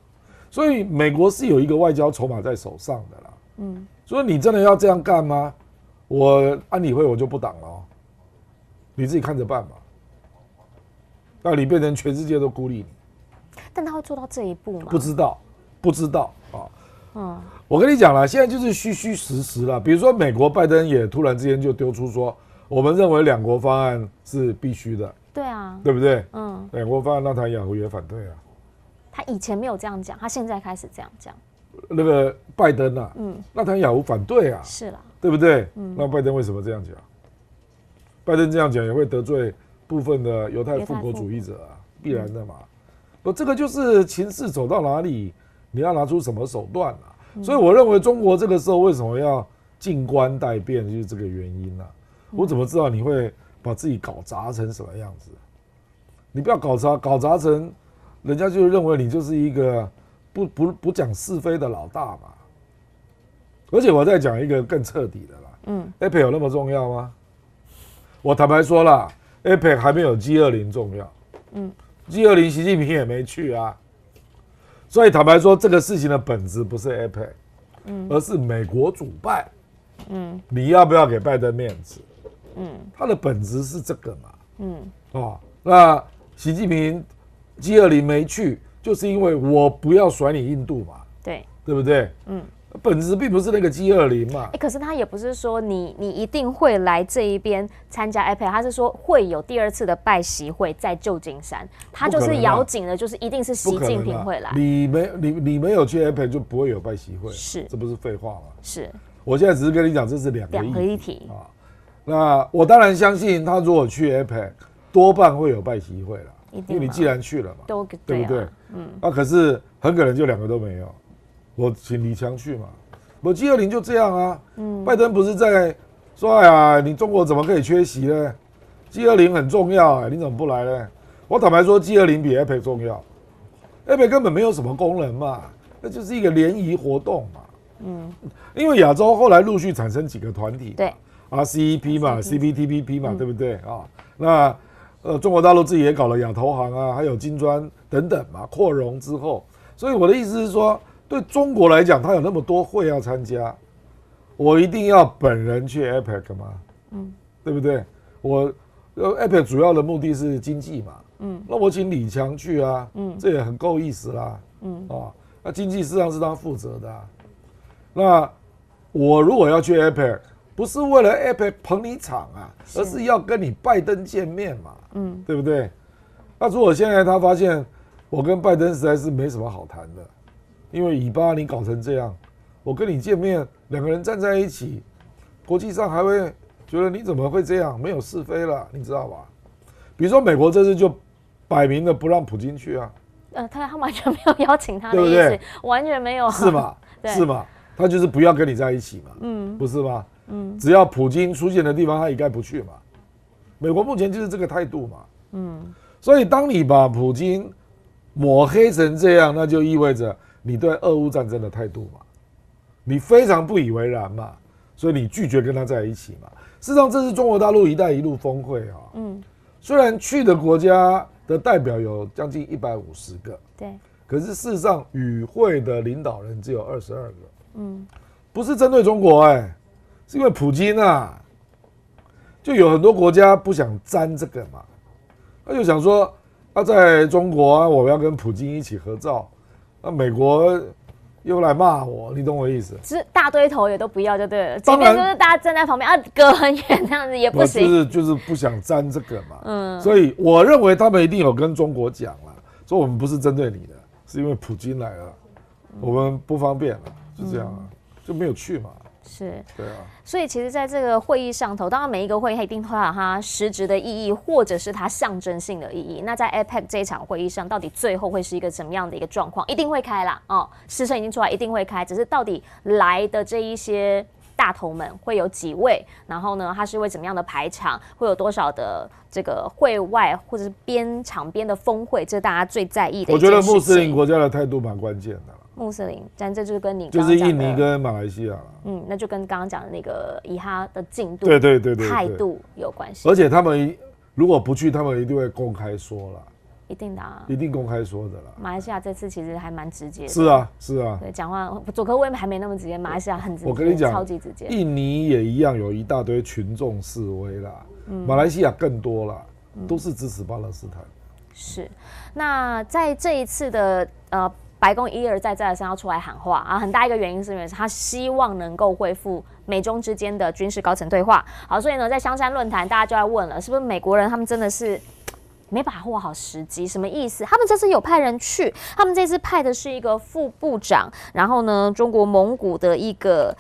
所以美国是有一个外交筹码在手上的啦。所以你真的要这样干吗？我安理会我就不挡了，你自己看着办吧。那你变成全世界都孤立你。但他会做到这一步吗？不知道啊。我跟你讲了，现在就是虚虚实实了。比如说，美国拜登也突然之间就丢出说，我们认为两国方案是必须的。对啊，对不对？两国方案，纳坦雅胡也反对啊。他以前没有这样讲，他现在开始这样讲。那个拜登啊，纳坦雅胡反对啊，是啦，对不对？那拜登为什么这样讲？拜登这样讲也会得罪部分的犹太复国主义者啊，必然的嘛。这个就是情势走到哪里，你要拿出什么手段啊？所以我认为中国这个时候为什么要静观待变，就是这个原因啊。我怎么知道你会把自己搞砸成什么样子？你不要搞砸成，人家就认为你就是一个不讲是非的老大嘛。而且我再讲一个更彻底的啦，APEC 有那么重要吗？我坦白说啦，APEC 还没有 G20 重要。G20 习近平也没去啊，所以坦白说，这个事情的本质不是 APEC，而是美国主办。你要不要给拜登面子？它的本质是这个嘛。那习近平 G20 没去，就是因为我不要甩你印度嘛，对不对？本质并不是那个 G20 嘛。可是他也不是说你一定会来这一边参加 APEC， 他是说会有第二次的拜习会在旧金山，他就是咬紧了，就是一定是习近平会来。你没有去 APEC 就不会有拜习会，是，这不是废话吗？是。我现在只是跟你讲，这是两个议题啊。那我当然相信他如果去 APEC， 多半会有拜习会了，因为你既然去了嘛，对不对？那可是很可能就2个都没有。我请李强去嘛，我 G20 就这样啊。拜登不是在说，哎呀，你中国怎么可以缺席呢？ G20 很重要，你怎么不来呢？我坦白说 ，G20 比 APEC 重要。APEC 根本没有什么功能嘛，那就是一个联谊活动嘛。因为亚洲后来陆续产生几个团体，对 ，RCEP 嘛 ，CPTPP 嘛，对不对啊？那中国大陆自己也搞了亚投行啊，还有金砖等等嘛，扩容之后，所以我的意思是说，对中国来讲，它有那么多会要参加，我一定要本人去 APEC 吗？对不对？APEC 主要的目的是经济嘛，那我请李强去啊，这也很够意思啦，那经济市场是他负责的啊。那我如果要去 APEC， 不是为了 APEC 捧你场啊，而是要跟你拜登见面嘛，对不对？那如果现在他发现我跟拜登实在是没什么好谈的，因为以巴你搞成这样，我跟你见面，两个人站在一起，国际上还会觉得你怎么会这样，没有是非了，你知道吧？比如说美国这次就摆明了不让普京去啊，他完全没有邀请他的意思，对不对？完全没有，是嘛？是嘛？他就是不要跟你在一起嘛，不是吗？只要普京出现的地方，他一概不去嘛。美国目前就是这个态度嘛，所以当你把普京抹黑成这样，那就意味着你对俄乌战争的态度嘛，你非常不以为然嘛，所以你拒绝跟他在一起嘛。事实上，这是中国大陆“一带一路”峰会啊，虽然去的国家的代表有将近150个，对，可是事实上与会的领导人只有22个，不是针对中国是因为普京啊，就有很多国家不想沾这个嘛，他就想说，在中国啊，我要跟普京一起合照，那美国又来骂我，你懂我意思？是大堆头也都不要就对了，即便就是大家站在旁边隔很远这样子也不行，就是不想沾这个嘛。所以我认为他们一定有跟中国讲了，说我们不是针对你的，是因为普京来了，我们不方便了，就这样啊，就没有去嘛。是，对啊。所以其实在这个会议上头，当然每一个会议它一定会有它实质的意义，或者是它象征性的意义。那在 APEC 这一场会议上，到底最后会是一个什么样的一个状况？一定会开啦，时程已经出来，一定会开。只是到底来的这一些大头们会有几位？然后呢，它是会怎么样的排场？会有多少的这个会外或者是场边的峰会？这是大家最在意的一件事情。我觉得穆斯林国家的态度蛮关键的。穆斯林，但这就是跟你就是印尼跟马来西亚，那就跟刚刚讲的那个以哈的进度、对态度有关系。而且他们如果不去，他们一定会公开说了，一定的啊，一定公开说的啦。马来西亚这次其实还蛮直接的，是啊，对，讲话佐科威还没那么直接，马来西亚很直接，我跟你讲，超级直接。印尼也一样有一大堆群众示威啦，马来西亚更多啦，都是支持巴勒斯坦。是，那在这一次的白宫一而再再而三要出来喊话啊，很大一个原因是因为他希望能够恢复美中之间的军事高层对话。好，所以呢，在香山论坛大家就在问了，是不是美国人他们真的是没把握好时机？什么意思？他们这次有派人去，他们这次派的是一个副部长，然后呢，中国蒙古的一个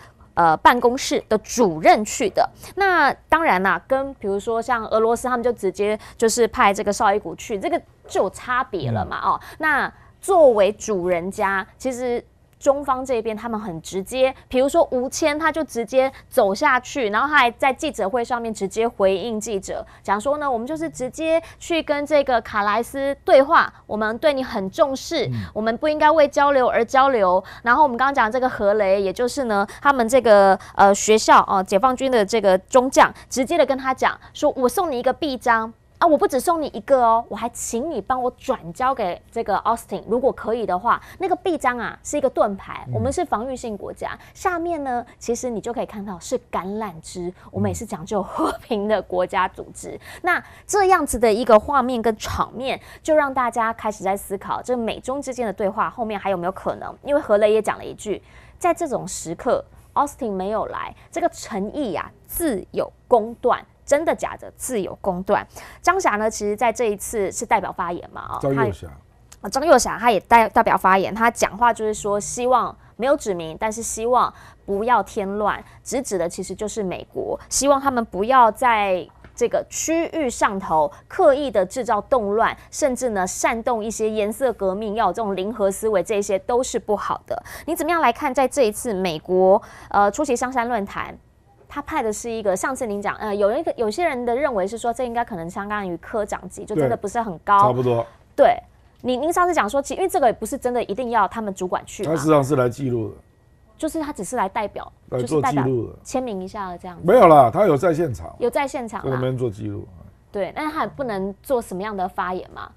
办公室的主任去的。那当然啦，跟比如说像俄罗斯，他们就直接就是派这个绍伊古去，这个就有差别了嘛。那作为主人家，其实中方这边他们很直接，比如说吴谦他就直接走下去，然后他还在记者会上面直接回应记者，讲说呢，我们就是直接去跟这个卡莱斯对话，我们对你很重视，我们不应该为交流而交流。然后我们刚刚讲这个何雷，也就是呢他们这个学校解放军的这个中将，直接的跟他讲说，我送你一个臂章。我不只送你一个我还请你帮我转交给这个 Austin， 如果可以的话，那个臂章是一个盾牌，我们是防御性国家，下面呢，其实你就可以看到是橄榄枝，我们也是讲究和平的国家组织。那这样子的一个画面跟场面，就让大家开始在思考，这美中之间的对话后面还有没有可能？因为何雷也讲了一句，在这种时刻 ，Austin 没有来，这个诚意自有公断。真的假的？自有公断。张霞呢，其实在这一次是代表发言嘛，张幼霞他也代表发言，他讲话就是说，希望没有指明，但是希望不要添乱，指的其实就是美国，希望他们不要在这个区域上头刻意的制造动乱，甚至呢煽动一些颜色革命，要有这种零和思维，这些都是不好的。你怎么样来看，在这一次美国出席香山论坛？他派的是一个，上次您讲，有些人的认为是说，这应该可能相当于科长级，就真的不是很高，差不多。对，您上次讲说，因为这个也不是真的一定要他们主管去嘛，他实际上是来记录的，就是他只是来代表，来做记录的，签名一下这样子。没有啦，他有在现场，有在现场，在那边做记录。对，但是他也不能做什么样的发言嘛，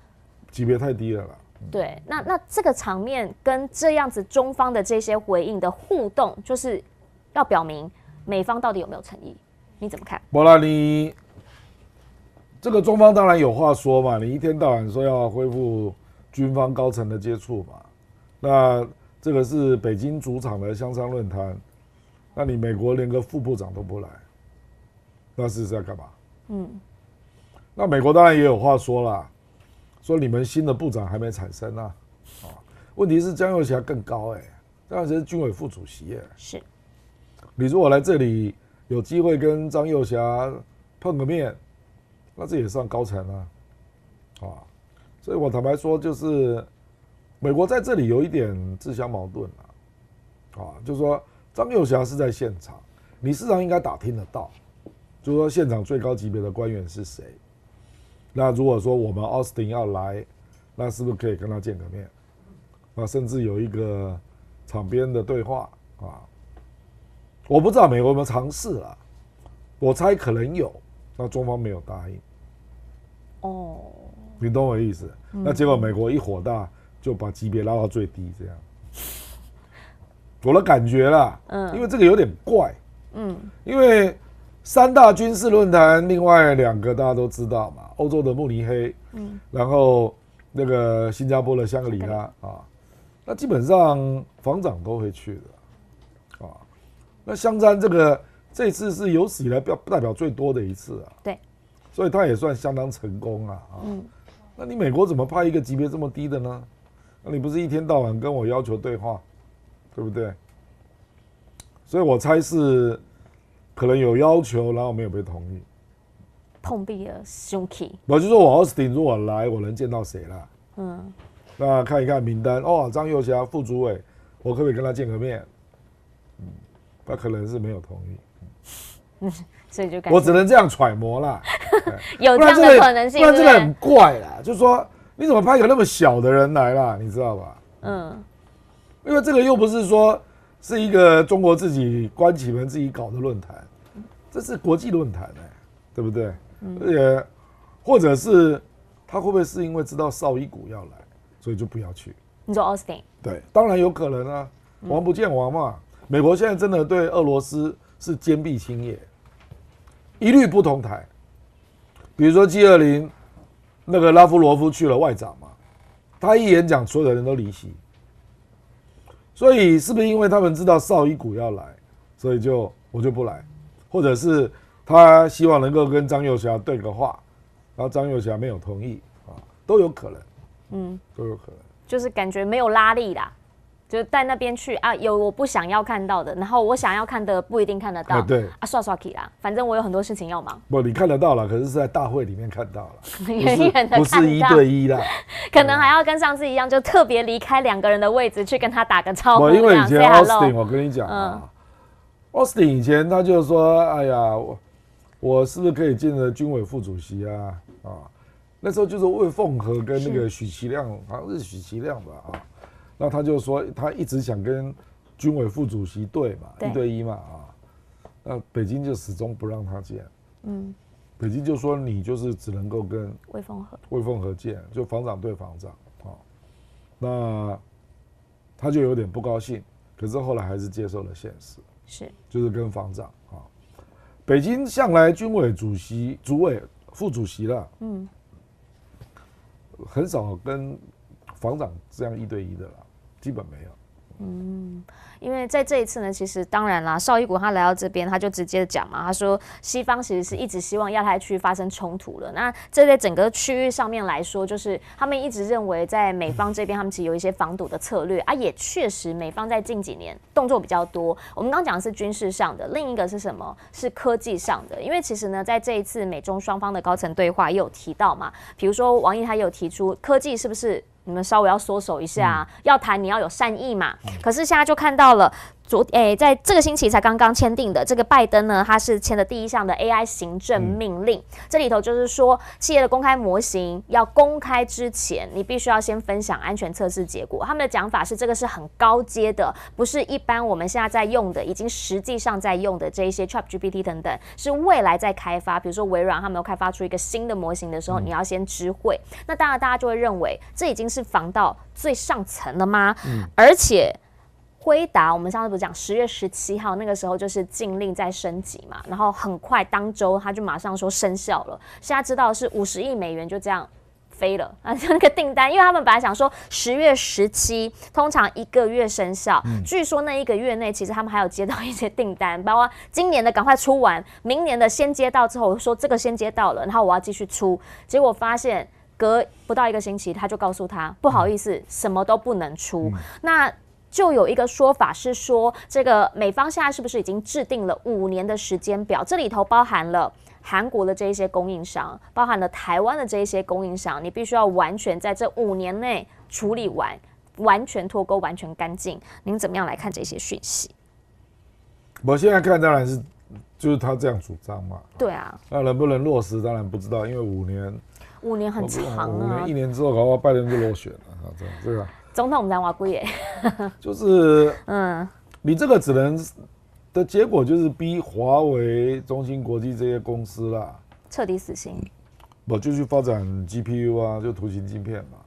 级别太低了啦。对，那这个场面跟这样子中方的这些回应的互动，就是要表明。美方到底有没有诚意？你怎么看？不然你这个中方当然有话说嘛，你一天到晚说要恢复军方高层的接触嘛，那这个是北京主场的香商论坛，那你美国连个副部长都不来，那是在干嘛？那美国当然也有话说啦，说你们新的部长还没产生啊，问题是江右侠更高江右侠是军委副主席是，你如果来这里有机会跟张右侠碰个面，那这也算高层所以我坦白说，就是美国在这里有一点自相矛盾就是说张右侠是在现场，你事实上应该打听得到，就是说现场最高级别的官员是谁。那如果说我们奥斯汀要来，那是不是可以跟他见个面？甚至有一个场边的对话我不知道美国有没有尝试啦，我猜可能有，那中方没有答应。你懂我意思？那结果美国一火大，就把级别拉到最低，这样。我的感觉啦，因为这个有点怪，因为3大军事论坛，另外2个大家都知道嘛，欧洲的慕尼黑，然后那个新加坡的香格里拉那基本上防长都会去的那香山这次是有史以来代表最多的一次对，所以他也算相当成功那你美国怎么派一个级别这么低的呢？那你不是一天到晚跟我要求对话，对不对？所以我猜是可能有要求，然后没有被同意，碰壁了凶器。我就说我奥斯汀如果来，我能见到谁啦？那看一看名单，张右侠副主委，我可不可以跟他见个面？他可能是没有同意。所以就感觉我只能这样揣摩啦。有这样的可能性，不然这个很怪啦，就是说你怎么派一个那么小的人来啦？你知道吧？因为这个又不是说是一个中国自己关起门自己搞的论坛，这是国际论坛对不对？而且或者是他会不会是因为知道绍伊古要来，所以就不要去？你说 Austin？ 对，当然有可能啊，王不见王嘛。美国现在真的对俄罗斯是坚壁清野，一律不同台。比如说 G20， 那个拉夫罗夫去了外长嘛，他一演讲，所有的人都离席。所以是不是因为他们知道绍伊古要来，所以我就不来，或者是他希望能够跟张右侠对个话，然后张右侠没有同意都有可能，都有可能，就是感觉没有拉力啦。就在那边去有我不想要看到的，然后我想要看的不一定看得到。对刷刷 K 啦，反正我有很多事情要忙。不，你看得到了，可是是在大会里面看到了，远远的不是1对1啦。可能还要跟上次一样，就特别离开2个人的位置去跟他打个招呼。因为以前 Austin， 我跟你讲Austin 以前他就说，哎呀，我是不是可以见着军委副主席那时候就是魏凤和跟那个许其亮，好像是许其亮吧那他就说他一直想跟军委副主席对嘛，1对1嘛那北京就始终不让他见，北京就说你就是只能够跟魏凤和见，就防长对防长那他就有点不高兴，可是后来还是接受了现实，就是跟防长北京向来军委主席、主委、副主席啦，很少跟防长这样1对1的啦。基本没有。因为在这一次呢，其实当然啦，绍伊古他来到这边，他就直接讲嘛，他说西方其实是一直希望亚太区发生冲突了。那这在整个区域上面来说，就是他们一直认为在美方这边，他们其实有一些防堵的策略也确实美方在近几年动作比较多。我们刚刚讲的是军事上的，另一个是什么？是科技上的。因为其实呢，在这一次美中双方的高层对话也有提到嘛，比如说王毅他也有提出，科技是不是你们稍微要缩手一下要谈你要有善意嘛。可是现在就看到了在这个星期才刚刚签订的这个拜登呢，他是签的第一项的 AI 行政命令，这里头就是说企业的公开模型要公开之前，你必须要先分享安全测试结果。他们的讲法是这个是很高阶的，不是一般我们现在在用的，已经实际上在用的这一些 ChatGPT 等等，是未来在开发。比如说微软他们有开发出一个新的模型的时候，你要先知会。那当然大家就会认为这已经是防到最上层了吗？而且辉达，我们上次不是讲10月17号那个时候就是禁令在升级嘛，然后很快当周他就马上说生效了。现在知道是50亿美元就这样飞了啊，那个订单，因为他们本来想说10月17通常1个月生效，据说那1个月内其实他们还有接到一些订单，包括今年的赶快出完，明年的先接到之后说这个先接到了，然后我要继续出，结果发现隔不到1个星期他就告诉他不好意思，什么都不能出。那就有一个说法是说，这个美方现在是不是已经制定了5年的时间表？这里头包含了韩国的这一些供应商，包含了台湾的这一些供应商，你必须要完全在这5年内处理完，完全脱钩，完全干净。您怎么样来看这些讯息？我现在看当然是就是他这样主张嘛。对啊，那能不能落实当然不知道，因为5年很长啊， 5年1年之后搞不好拜登就落选了啊，这个。总统在挖龟耶，就是你这个只能的结果就是逼华为、中芯国际这些公司啦，彻底死心。我就去发展 GPU 啊，就图形晶片嘛。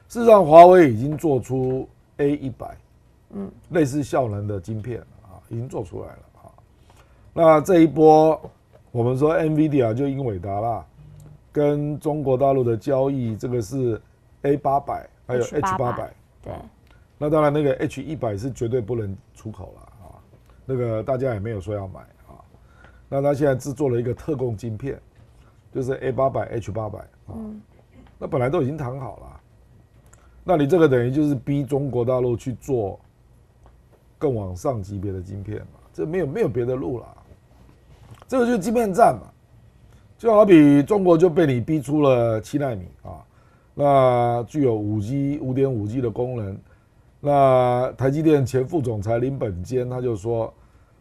事实上，华为已经做出 A100，类似效能的晶片啊，已经做出来了啊。那这一波，我们说 NVIDIA 就英伟达啦，跟中国大陆的交易，这个是 A800，还有 H800。对，那当然，那个 H100是绝对不能出口了啊，那个大家也没有说要买啊。那他现在制作了一个特供晶片，就是 A800、H800啊，那本来都已经谈好了，那你这个等于就是逼中国大陆去做更往上级别的晶片嘛，这没有别的路了，这个就是晶片战嘛，就好比中国就被你逼出了7奈米啊。那具有5.5G 的功能，那台积电前副总裁林本坚他就说，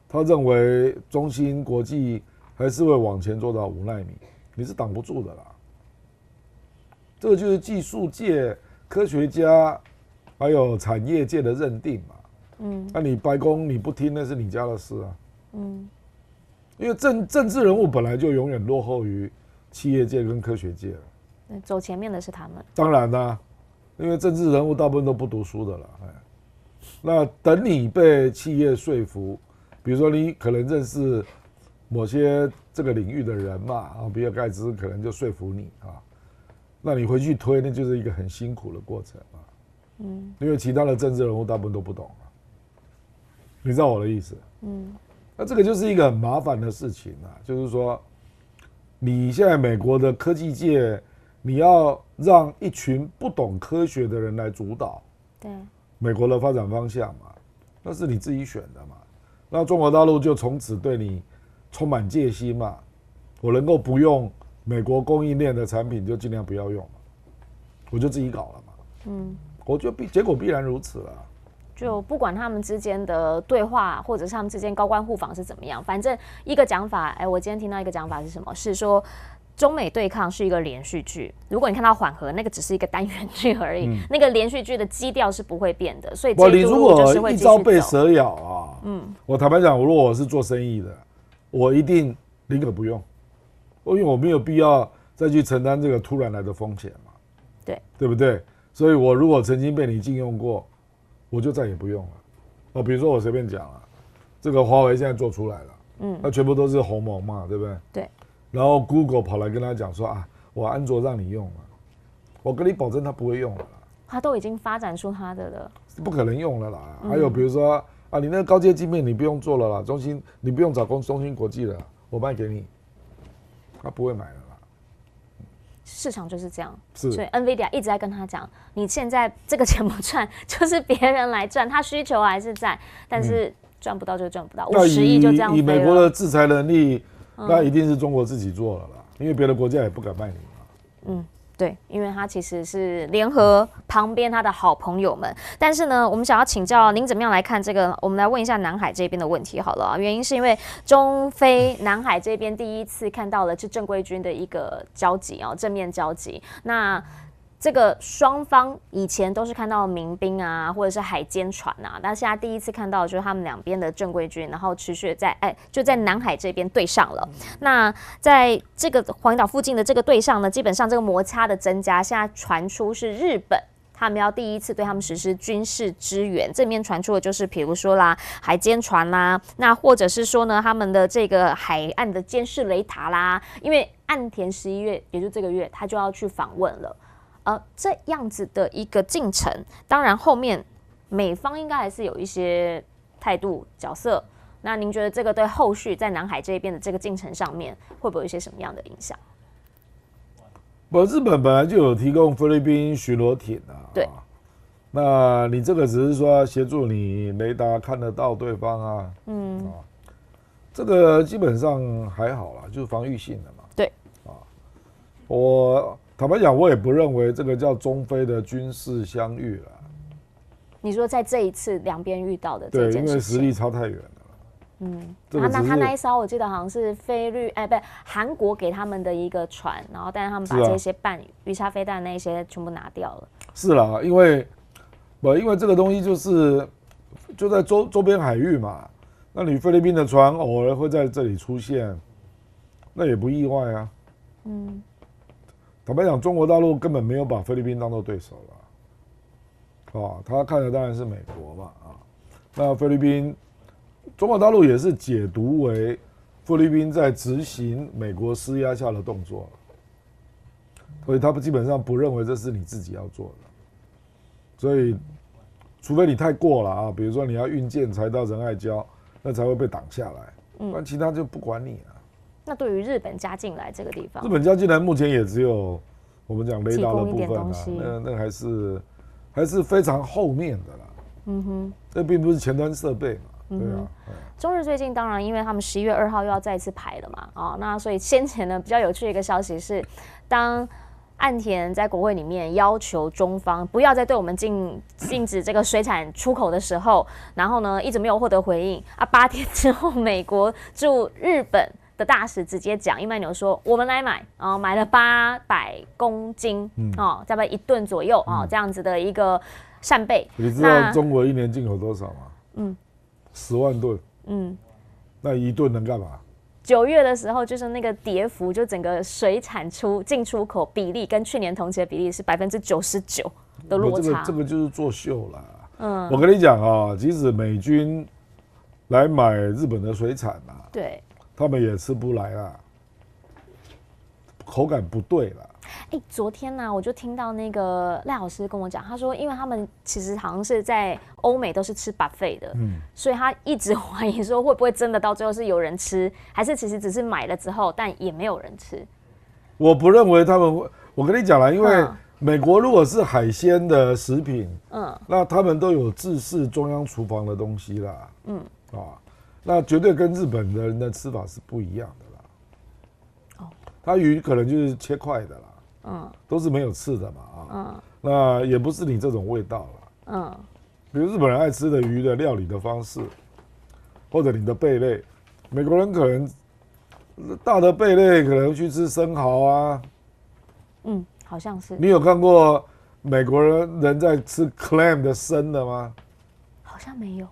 他认为中芯国际还是会往前做到5奈米，你是挡不住的啦。这个就是技术界、科学家还有产业界的认定嘛。那你白宫你不听那是你家的事啊。因为政治人物本来就永远落后于企业界跟科学界了。走前面的是他们，当然啦，因为政治人物大部分都不读书的了。那等你被企业说服，比如说你可能认识某些这个领域的人嘛，啊，比尔盖茨可能就说服你啊，那你回去推，那就是一个很辛苦的过程啊。因为其他的政治人物大部分都不懂啊，你知道我的意思？那这个就是一个很麻烦的事情啊，就是说，你现在美国的科技界。你要让一群不懂科学的人来主导，对美国的发展方向嘛，那是你自己选的嘛。那中国大陆就从此对你充满戒心嘛，我能够不用美国供应链的产品就尽量不要用嘛，我就自己搞了嘛。我觉得结果必然如此了。就不管他们之间的对话，或者是他们之间高官互访是怎么样，反正一个讲法，我今天听到一个讲法是什么？是说。中美对抗是一个连续剧，如果你看到缓和，那个只是一个单元剧而已，那个连续剧的基调是不会变的，所以你如果一朝被蛇咬啊，我坦白讲，如果我是做生意的，我一定宁可不用，因为我没有必要再去承担这个突然来的风险嘛，对不对？所以我如果曾经被你禁用过，我就再也不用了。比如说我随便讲啊，这个华为现在做出来了，那全部都是鸿蒙嘛，对不对？对。然后 Google 跑来跟他讲说啊，我安卓让你用了，我跟你保证他不会用了啦，他都已经发展出他的了，不可能用了啦。还有比如说啊，你那个高阶晶片你不用做了啦，中芯你不用找中芯国际了，我卖给你，他不会买了啦。市场就是这样，是，所以 NVIDIA 一直在跟他讲，你现在这个钱不赚，就是别人来赚，他需求还是在，但是赚不到就赚不到，50亿就这样飞了。以美国的制裁能力。那一定是中国自己做了啦，因为别的国家也不敢卖你嘛。对，因为他其实是联合旁边他的好朋友们。但是呢，我们想要请教您怎么样来看这个？我们来问一下南海这边的问题好了。原因是因为中非南海这边第一次看到了是正规军的一个交集哦，正面交集。那这个双方以前都是看到民兵啊，或者是海监船啊，但现在第一次看到就是他们两边的正规军，然后持续就在南海这边对上了。那在这个黄岛附近的这个对上呢，基本上这个摩擦的增加，现在传出是日本他们要第一次对他们实施军事支援，这里面传出的就是比如说啦，海监船啦，那或者是说呢，他们的这个海岸的监视雷达啦，因为岸田11月，也就这个月，他就要去访问了。这样子的一个进程，当然后面美方应该还是有一些态度角色。那您觉得这个对后续在南海这边的这个进程上面，会不会有一些什么样的影响？日本本来就有提供菲律宾巡逻艇啊，对。那你这个只是说协助你雷达看得到对方啊，这个基本上还好啦，就是防御性的嘛。对。我坦白讲，我也不认为这个叫中菲的军事相遇了。你说在这一次两边遇到的这件事情，对，因为实力差太远了。他那一艘我记得好像是韩国给他们的一个船，然后但是他们把这些鱼叉飞弹那些全部拿掉了。是啦，因为这个东西就在周边海域嘛，那你菲律宾的船偶尔会在这里出现，那也不意外啊。坦白讲，中国大陆根本没有把菲律宾当作对手了，他看的当然是美国嘛，那菲律宾。中国大陆也是解读为菲律宾在执行美国施压下的动作，所以他基本上不认为这是你自己要做的，所以除非你太过了啊，比如说你要运舰才到仁爱礁，那才会被挡下来，不然其他就不管你了。那对于日本加进来这个地方，日本加进来目前也只有我们讲雷达的部分啊，那还是非常后面的啦，这并不是前端设备嘛。对啊，中日最近当然，因为他们11月2号又要再次排了嘛，那所以先前呢比较有趣的一个消息是，当岸田在国会里面要求中方不要再对我们禁止这个水产出口的时候，然后呢一直没有获得回应8天之后，美国驻日本的大使直接讲，伊曼纽说我们来买，买了800公斤，大概1吨左右这样子的一个扇贝。你知道中国一年进口多少吗？10万吨，那1吨能干嘛？9月的时候，就是那个跌幅，就整个水产进出口比例跟去年同期的比例是99%的落差。这个就是作秀啦。我跟你讲啊，即使美军来买日本的水产啊，对，他们也吃不来啦，口感不对啦。昨天呢，我就听到那个赖老师跟我讲，他说，因为他们其实好像是在欧美都是吃 buffet 的，所以他一直怀疑说会不会真的到最后是有人吃，还是其实只是买了之后，但也没有人吃。我不认为他们会，我跟你讲啦，因为美国如果是海鲜的食品，那他们都有制式中央厨房的东西啦，那绝对跟日本人的吃法是不一样的啦。它鱼可能就是切块的啦，都是没有刺的嘛，那也不是你这种味道啦，比如日本人爱吃的鱼的料理的方式，或者你的贝类，美国人可能大的贝类可能去吃生蚝啊，好像是。你有看过美国人在吃 clam 的生的吗？好像没有。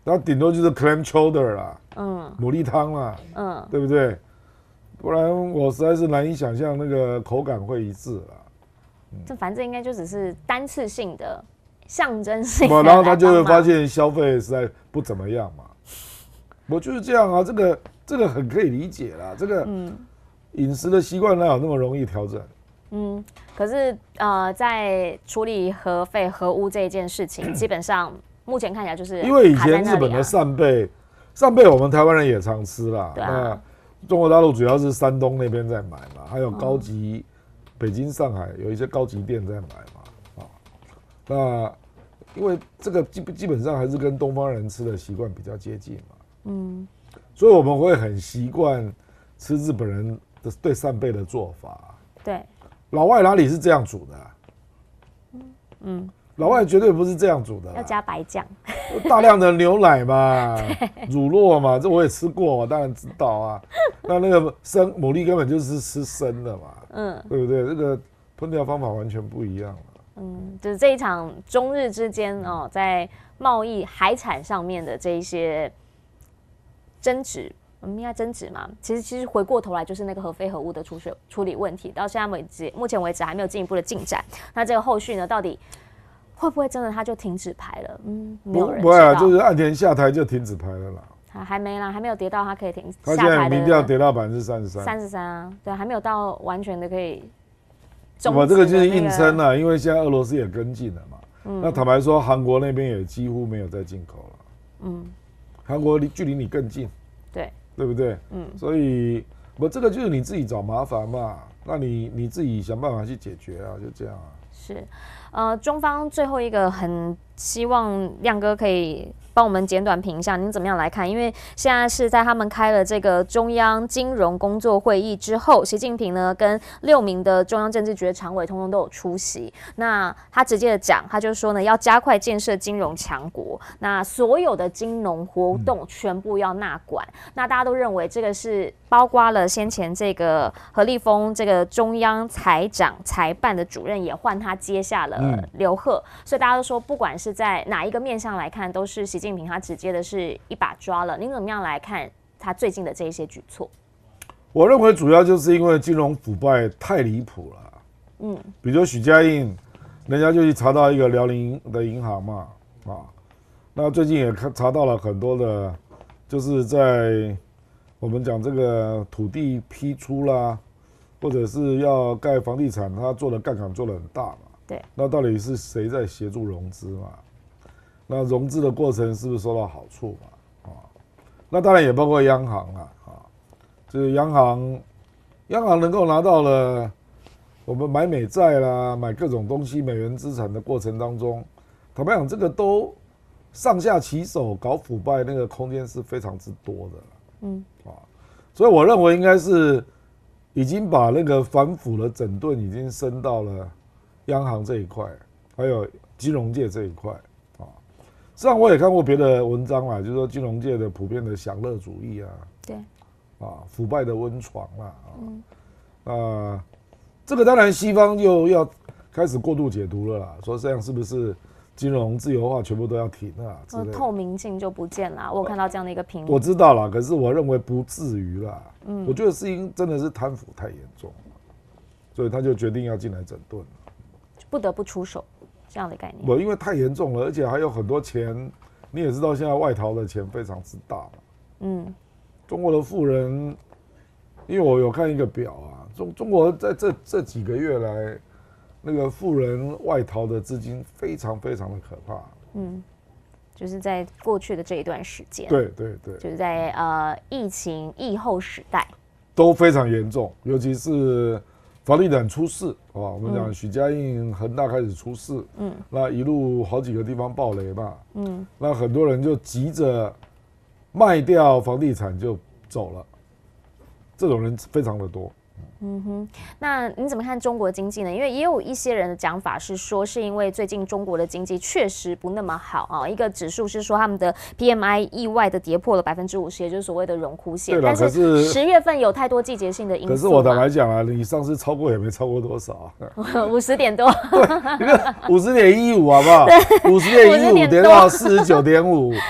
那顶多就是 clam chowder 啦，牡蛎汤啦，对不对？不然我实在是难以想象那个口感会一致啦。这反正应该就只是单次性的、象征性的，然后他就会发现消费实在不怎么样嘛。我就是这样啊，这个很可以理解啦。这个饮食的习惯哪有那么容易调整？可是在处理核废核污这一件事情，基本上目前看起来就是因为以前日本的扇贝我们台湾人也常吃啦。那中国大陆主要是山东那边在买嘛，还有高级北京、上海有一些高级店在买嘛，那因为这个基本上还是跟东方人吃的习惯比较接近嘛，所以我们会很习惯吃日本人的对扇贝的做法。对，老外哪里是这样煮的？老外绝对不是这样煮的，要加白酱，大量的牛奶嘛，乳酪嘛，这我也吃过，我当然知道啊。那个牡蛎根本就是吃生的嘛，对不对？这个烹调方法完全不一样了。就是这一场中日之间在贸易海产上面的这一些争执，我们应该争执嘛？其实回过头来就是那个核废核污的处理问题，到现在目前为止还没有进一步的进展。那这个后续呢，到底会不会真的他就停止牌了？没有人不会啊，知道就是岸田下台就停止牌了啦。还没啦，还没有跌到他可以停他现在下台的民调跌到33%，啊，对，还没有到完全的可以我这个就是硬撑了，因为现在俄罗斯也跟进了嘛。那坦白说，韩国那边也几乎没有再进口了。韩国距离你更近，对不对？所以这个就是你自己找麻烦嘛，那你自己想办法去解决啊，就这样啊。是，中方最后一个很希望亮哥可以帮我们简短评一下，您怎么样来看？因为现在是在他们开了这个中央金融工作会议之后，习近平呢跟6名的中央政治局的常委通通都有出席。那他直接的讲，他就说呢，要加快建设金融强国，那所有的金融活动全部要纳管。那大家都认为这个是包括了先前这个何立峰这个中央财长财办的主任也换他接下了刘鹤，所以大家都说，不管是在哪一个面向来看，都是习近平他直接的是一把抓了。您怎么样来看他最近的这一些举措？我认为主要就是因为金融腐败太离谱了。比如许家印，人家就去查到一个辽宁的银行嘛，那最近也查到了很多的，就是在我们讲这个土地批出啦，或者是要盖房地产，他做的杠杆做得很大嘛。对，那到底是谁在协助融资嘛？那融资的过程是不是收到好处嘛？那当然也包括央行啦，就是央行能够拿到了我们买美债啦，买各种东西美元资产的过程当中，坦白讲，这个都上下其手搞腐败，那个空间是非常之多的。所以我认为应该是已经把那个反腐的整顿已经升到了央行这一块，还有金融界这一块。实际上我也看过别的文章啦，就是说金融界的普遍的享乐主义啊，对，腐败的温床啦，这个当然西方又要开始过度解读了啦，说这样是不是金融自由化全部都要停啊之类的，透明性就不见了。我有看到这样的一个评论，我知道啦，可是我认为不至于啦。我觉得是因真的是贪腐太严重了，所以他就决定要进来整顿了，就不得不出手这样的概念。因为太严重了，而且还有很多钱，你也知道现在外逃的钱非常之大嘛。中国的富人，因为我有看一个表啊，中国在这几个月来，那个富人外逃的资金非常非常的可怕。就是在过去的这一段时间，对，就是在疫情疫后时代都非常严重，尤其是房地产出事我们讲许家印恒大开始出事，那一路好几个地方爆雷嘛，那很多人就急着卖掉房地产就走了，这种人非常的多。那你怎么看中国经济呢？因为也有一些人的讲法是说，是因为最近中国的经济确实不那么好一个指数是说他们的 PMI 意外的跌破了50%，也就是所谓的荣枯线。但是10月份有太多季节性的因素。可是我坦白讲啊，你上次超过也没超过多少，50点多。对，50.15好不好？50.15跌到49.5，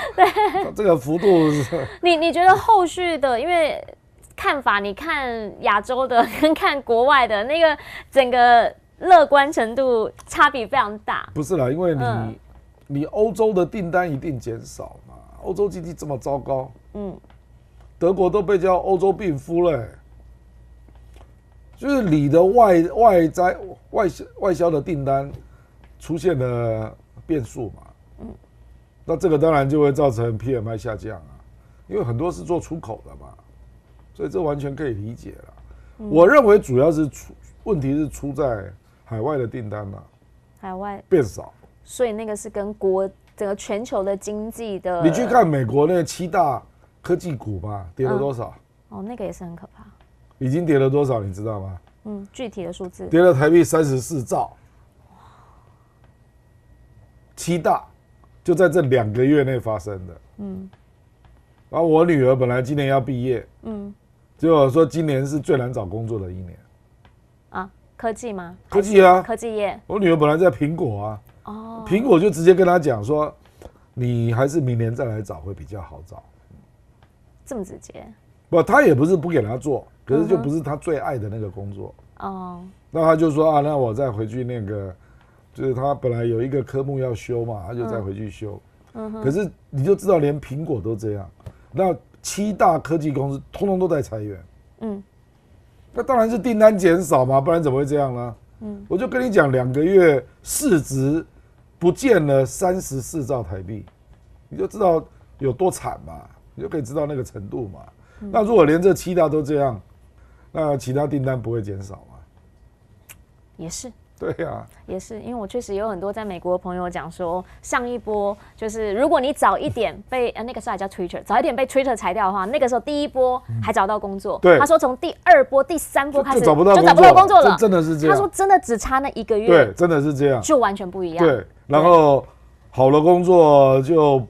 这个幅度你觉得后续的因为？看法，你看亚洲的跟看国外的那个整个乐观程度差别非常大。不是啦，因为你欧洲的订单一定减少嘛，欧洲经济这么糟糕，德国都被叫欧洲病夫了就是你的外销的订单出现了变数嘛，那这个当然就会造成 PMI 下降因为很多是做出口的嘛。所以这完全可以理解了。我认为主要是问题是出在海外的订单嘛，海外变少，所以那个是跟整个全球的经济的。你去看美国那7大科技股嘛，跌了多少？那个也是很可怕。已经跌了多少？你知道吗？具体的数字。跌了台币34兆，7大就在这2个月内发生的。然后我女儿本来今年要毕业，结果说今年是最难找工作的一年。科技吗？科技啊，科技业。我女儿本来在苹果苹果就直接跟她讲说，你还是明年再来找会比较好找。这么直接？不，她也不是不给她做，可是就不是她最爱的那个工作。那她就说那我再回去那个就是他本来有一个科目要修嘛，他就再回去修。可是你就知道，连苹果都这样，那7大科技公司通通都在裁员。那当然是订单减少嘛，不然怎么会这样呢？我就跟你讲，2个月市值不见了34兆台币，你就知道有多惨嘛，你就可以知道那个程度嘛。那如果连这7大都这样，那其他订单不会减少吗？也是。对啊，也是，因为我确实有很多在美国的朋友讲说，上一波就是如果你早一点被那个时候还叫 Twitter， 早一点被 Twitter 裁掉的话，那个时候第1波还找到工作。对，他说从第2波、第3波开始就找不到工作了，真的是这样。他说真的只差那1个月，对，真的是这样，就完全不一样。对，然后好的工作就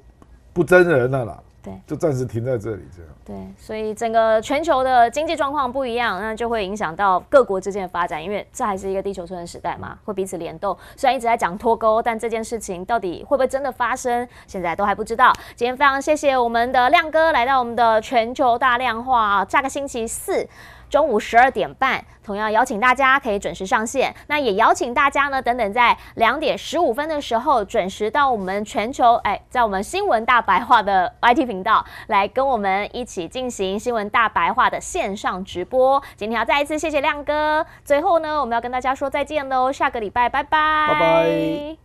不真人了啦。对，就暂时停在这里，这样。对，所以整个全球的经济状况不一样，那就会影响到各国之间的发展，因为这还是一个地球村的时代嘛，会彼此联动。虽然一直在讲脱钩，但这件事情到底会不会真的发生，现在都还不知道。今天非常谢谢我们的亮哥来到我们的全球大量化，下个星期4。中午12点半，同样邀请大家可以准时上线。那也邀请大家呢，等等在2点15分的时候，准时到我们全球在我们新闻大白话的 YT 频道来跟我们一起进行新闻大白话的线上直播。今天要再一次谢谢亮哥。最后呢，我们要跟大家说再见喽，下个礼拜拜拜。拜拜。